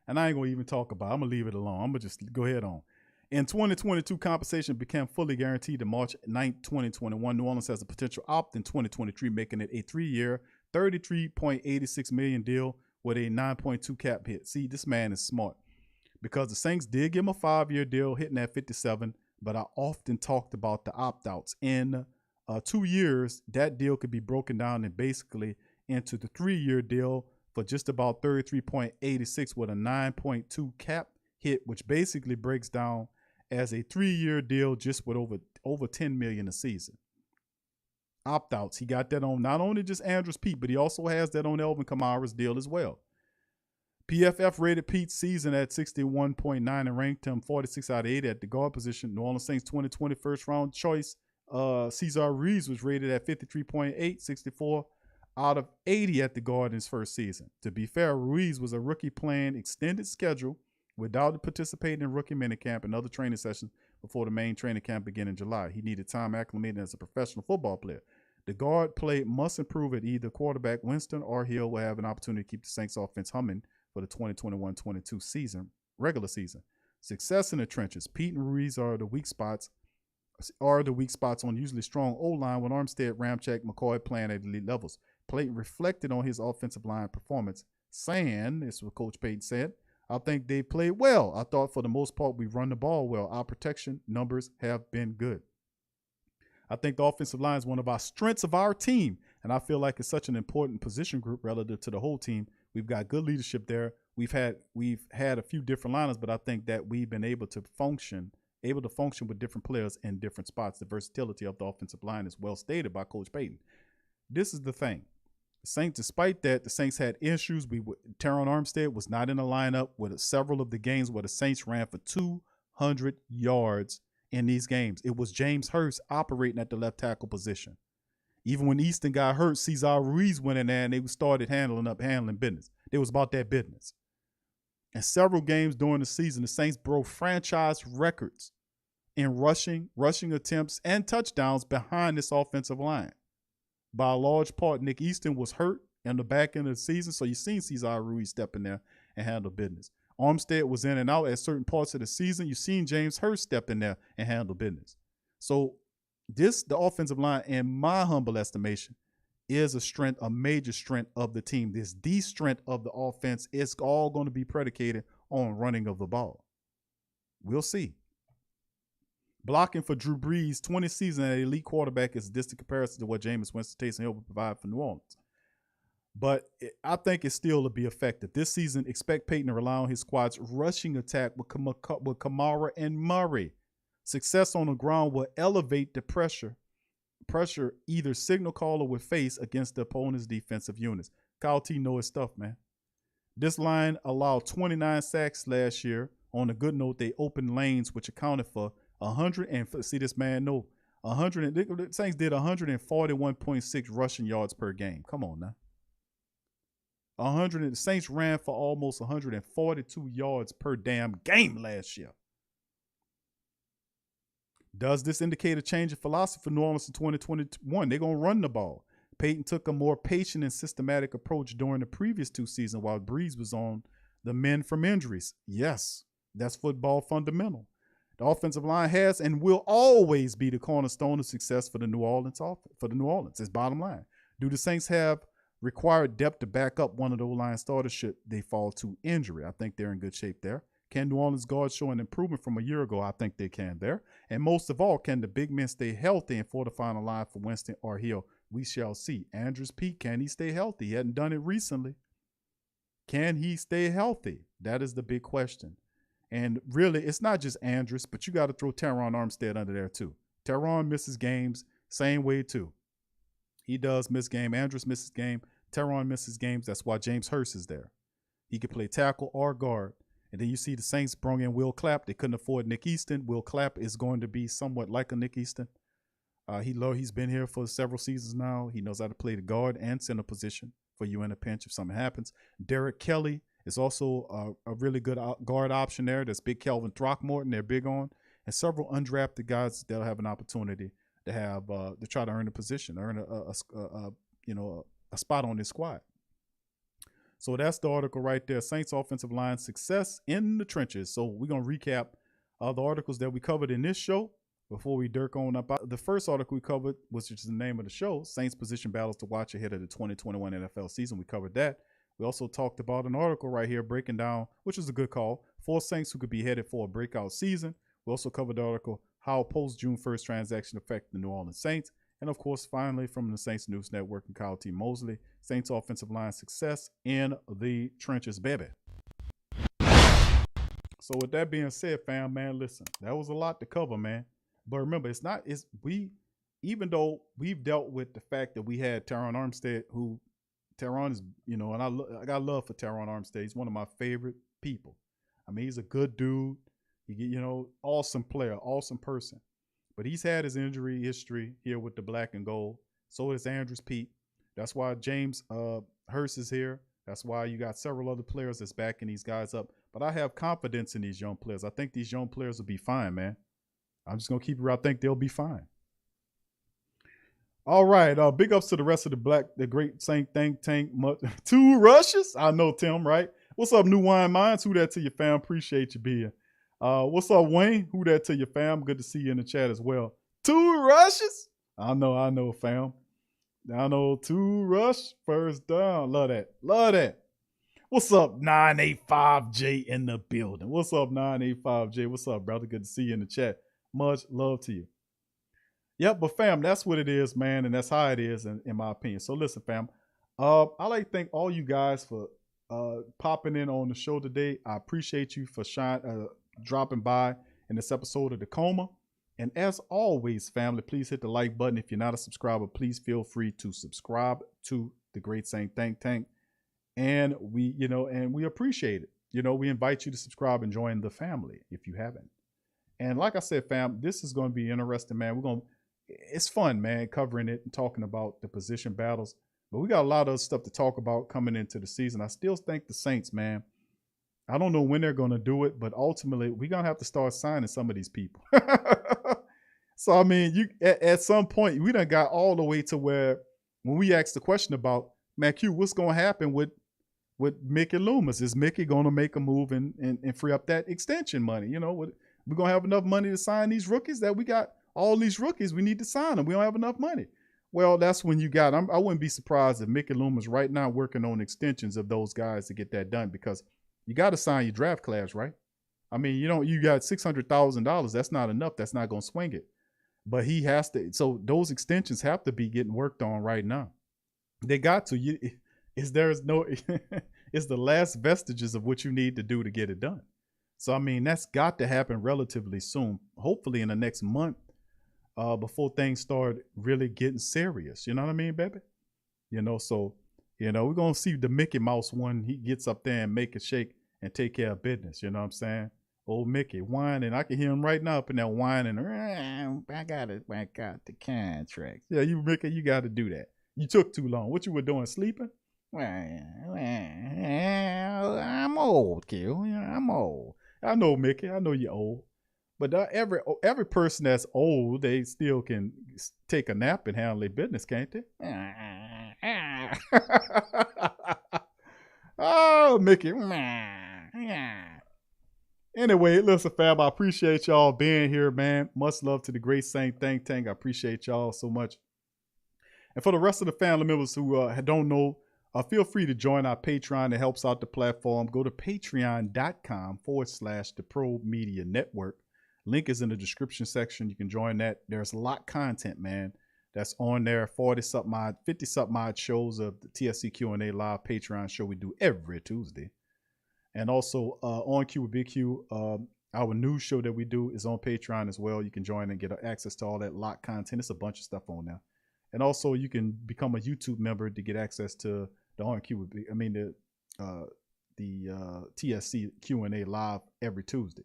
And I ain't going to even talk about it. I'm going to leave it alone. I'm going to just go ahead on. In 2022, compensation became fully guaranteed in March 9, 2021. New Orleans has a potential opt in 2023, making it a 3-year, $33.86 million deal with a 9.2 cap hit. See, this man is smart. Because the Saints did give him a 5-year deal, hitting at 57, but I often talked about the opt-outs. In 2 years, that deal could be broken down and basically into the 3-year deal for just about $33.86 with a 9.2 cap hit, which basically breaks down as a 3-year deal just with over $10 million a season. Opt-outs, he got that on not only just Andrews Pete, but he also has that on Elvin Kamara's deal as well. PFF rated Pete's season at 61.9 and ranked him 46 out of 80 at the guard position. New Orleans Saints 2020 first round choice, Cesar Ruiz, was rated at 53.8, 64 out of 80 at the guard in his first season. To be fair, Ruiz was a rookie playing extended schedule without participating in rookie minicamp and other training sessions before the main training camp began in July. He needed time acclimating as a professional football player. The guard play must improve at either quarterback. Winston or Hill will have an opportunity to keep the Saints offense humming for the 2021-22 season, regular season. Success in the trenches. Pete and Ruiz are the weak spots on usually strong O-line when Armstead, Ramczyk, McCoy playing at elite levels. Payton reflected on his offensive line performance, saying, this is what Coach Payton said, I think they played well. I thought for the most part we run the ball well. Our protection numbers have been good. I think the offensive line is one of our strengths of our team, and I feel like it's such an important position group relative to the whole team. We've got good leadership there. We've had a few different liners, but I think that we've been able to function with different players in different spots. The versatility of the offensive line is well stated by Coach Payton. This is the thing. The Saints, despite that, the Saints had issues. Teron Armstead was not in the lineup with several of the games where the Saints ran for 200 yards in these games. It was James Hurst operating at the left tackle position. Even when Easton got hurt, Cesar Ruiz went in there and they started handling business. It was about that business. In several games during the season, the Saints broke franchise records in rushing attempts, and touchdowns behind this offensive line. By a large part, Nick Easton was hurt in the back end of the season, so you've seen Cesar Ruiz step in there and handle business. Armstead was in and out at certain parts of the season. You've seen James Hurst step in there and handle business. So the offensive line, in my humble estimation, is a major strength of the team. The strength of the offense is all going to be predicated on running of the ball. We'll see. Blocking for Drew Brees, 20 seasons at elite quarterback is a distant comparison to what Jameis Winston, Taysom Hill will provide for New Orleans. But I think it still will be effective. This season, expect Peyton to rely on his squad's rushing attack with Kamara and Murray. Success on the ground will elevate the pressure either signal caller would face against the opponent's defensive units. Kyle T know his stuff, man. This line allowed 29 sacks last year. On a good note, they opened lanes, which accounted for 100 and see this man know 100. The Saints did 141.6 rushing yards per game. Come on now. 100. The Saints ran for almost 142 yards per damn game last year. Does this indicate a change in philosophy for New Orleans in 2021? They're going to run the ball. Peyton took a more patient and systematic approach during the previous 2 seasons while Brees was on the mend from injuries. Yes, that's football fundamental. The offensive line has and will always be the cornerstone of success for the New Orleans offense. For the New Orleans, it's bottom line. Do the Saints have required depth to back up one of the O-line starters should they fall to injury? I think they're in good shape there. Can New Orleans guards show an improvement from a year ago? I think they can there. And most of all, can the big men stay healthy and fortify the line for Winston or Hill? We shall see. Andrews Pete, can he stay healthy? He hadn't done it recently. Can he stay healthy? That is the big question. And really, it's not just Andrews, but you got to throw Teron Armstead under there too. Teron misses games, same way too. He does miss game. Andrews misses game. Teron misses games. That's why James Hurst is there. He can play tackle or guard. And then you see the Saints brought in Will Clapp. They couldn't afford Nick Easton. Will Clapp is going to be somewhat like a Nick Easton. He's been here for several seasons now. He knows how to play the guard and center position for you in a pinch if something happens. Derek Kelly is also a really good guard option there. There's Big Kelvin Throckmorton they're big on. And several undrafted guys that'll have an opportunity to have to try to earn a position, earn a spot on this squad. So that's the article right there. Saints offensive line success in the trenches. So we're going to recap the articles that we covered in this show before we dirk on up. The first article we covered, which is the name of the show, Saints position battles to watch ahead of the 2021 NFL season. We covered that. We also talked about an article right here breaking down, which is a good call, 4 Saints who could be headed for a breakout season. We also covered the article, how post-June 1st transaction affect the New Orleans Saints. And, of course, finally, from the Saints News Network and Kyle T. Mosley, Saints offensive line success in the trenches, baby. So with that being said, fam, man, listen, that was a lot to cover, man. But remember, even though we've dealt with the fact that we had Teron Armstead, who Teron is, and I got love for Teron Armstead. He's one of my favorite people. I mean, he's a good dude. Awesome player, awesome person. But he's had his injury history here with the black and gold. So is Andrews Pete. That's why James Hurst is here. That's why you got several other players that's backing these guys up. But I have confidence in these young players. I think these young players will be fine, man. I'm just going to keep it real. I think they'll be fine. All right. Big ups to the rest of the great Saint Think Tank. 2 rushes? I know, Tim, right? What's up, New Wine Minds? Who that to your fam? Appreciate you being. What's up, Wayne? Who that to your fam? Good to see you in the chat as well. 2 rushes? I know, fam. I know, 2 rush, first down. Love that. What's up, 985J in the building? What's up, 985J? What's up, brother? Good to see you in the chat. Much love to you. Yep, but fam, that's what it is, man, and that's how it is, in my opinion. So listen, fam, I like to thank all you guys for popping in on the show today. I appreciate you for dropping by in this episode of Tacoma. And as always, family, please hit the like button. If you're not a subscriber, please feel free to subscribe to the Great Saint Think Tank. And we appreciate it. We invite you to subscribe and join the family if you haven't. And like I said, fam, this is going to be interesting, man. It's fun, man, covering it and talking about the position battles. But we got a lot of stuff to talk about coming into the season. I still think the Saints, man, I don't know when they're going to do it, but ultimately we're going to have to start signing some of these people. So, I mean, at some point, we done got all the way to where when we asked the question about, man, Q, what's going to happen with Mickey Loomis? Is Mickey going to make a move and free up that extension money? We're going to have enough money to sign these rookies that we got all these rookies. We need to sign them. We don't have enough money. Well, that's when I wouldn't be surprised if Mickey Loomis right now working on extensions of those guys to get that done, because you got to sign your draft class, right? I mean, you got $600,000. That's not enough. That's not going to swing it. But he has to. So those extensions have to be getting worked on right now. They got to. It's the last vestiges of what you need to do to get it done. So, I mean, that's got to happen relatively soon, hopefully in the next month, before things start really getting serious. You know what I mean, baby? So, we're going to see the Mickey Mouse one. He gets up there and make a shake and take care of business. You know what I'm saying? Old Mickey whining. I can hear him right now up in there whining. I got to back out the contract. Yeah, Mickey, you got to do that. You took too long. What you were doing, sleeping? Well, I'm old, kid. I'm old. I know, Mickey. I know you're old. But every person that's old, they still can take a nap and handle their business, can't they? Oh, Mickey. Anyway, listen, fam, I appreciate y'all being here, man. Much love to the Great Saint Think Tank. I appreciate y'all so much. And for the rest of the family members who don't know, feel free to join our Patreon that helps out the platform. Go to patreon.com/the Pro Media Network. Link is in the description section. You can join that. There's a lot of content, man, that's on there. 40-something odd, 50-something odd shows of the TSC Q&A live Patreon show we do every Tuesday. And also On Q with Big Q, our news show that we do is on Patreon as well. You can join and get access to all that lot content. It's a bunch of stuff on there. And also you can become a YouTube member to get access to the On Q with Big, the TSC Q&A live every Tuesday.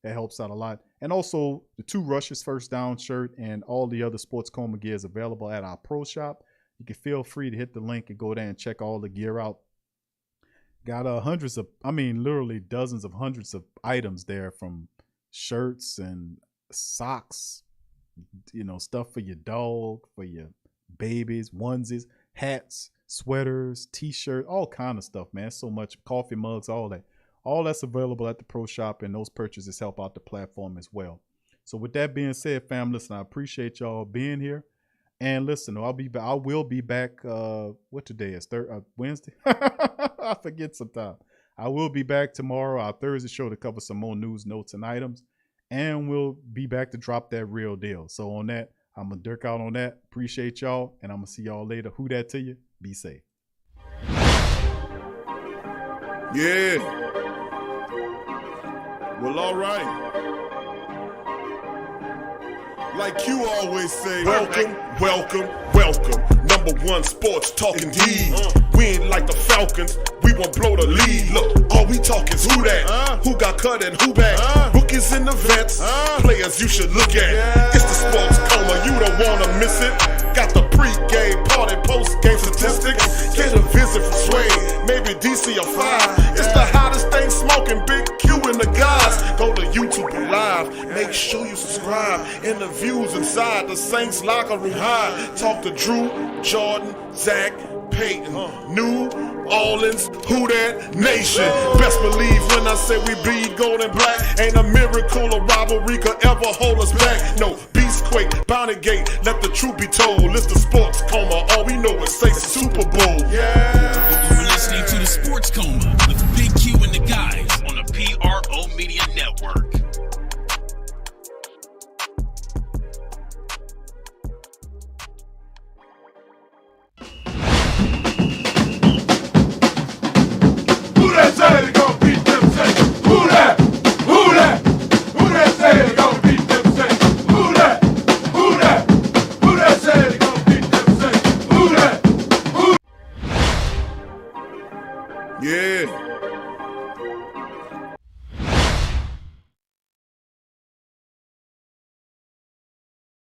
That helps out a lot. And also the 2 Rushes First Down shirt and all the other Sports Coma gear is available at our pro shop. You can feel free to hit the link and go there and check all the gear out. Got literally dozens of hundreds of items there, from shirts and socks, stuff for your dog, for your babies, onesies, hats, sweaters, t-shirts, all kind of stuff, man. So much, coffee mugs, all that. All that's available at the pro shop, and those purchases help out the platform as well. So with that being said, fam, listen, I appreciate y'all being here. And listen, I will be back. What today is? Wednesday? I forget sometimes. I will be back tomorrow, our Thursday show, to cover some more news, notes, and items. And we'll be back to drop that real deal. So on that, I'm going to dirk out on that. Appreciate y'all. And I'm going to see y'all later. Who that to you? Be safe. Yeah. Well, all right. Like you always say, welcome, welcome, welcome. #1 sports talking D. We ain't like the Falcons, we won't blow the lead. Look, all we talk is who that, who got cut and who back. Rookies in the vets, players you should look at. It's the Sports Coma, you don't wanna miss it. Got the pre-game, party, post-game statistics. Get a visit from Sway, maybe DC or 5. It's the hottest thing smoking, Big Q and the guys. Go to YouTube Live, make sure you subscribe. Interviews inside the Saints locker room high. Talk to Drew, Jordan, Zach, Peyton, New Orleans, who that nation. Best believe when I say we bleed gold and black. Ain't a miracle or rivalry could ever hold us back. No, Beastquake, Bounty Gate, let the truth be told. It's the Sports Coma, all we know is say Super Bowl. Yeah. You're listening to the Sports Coma.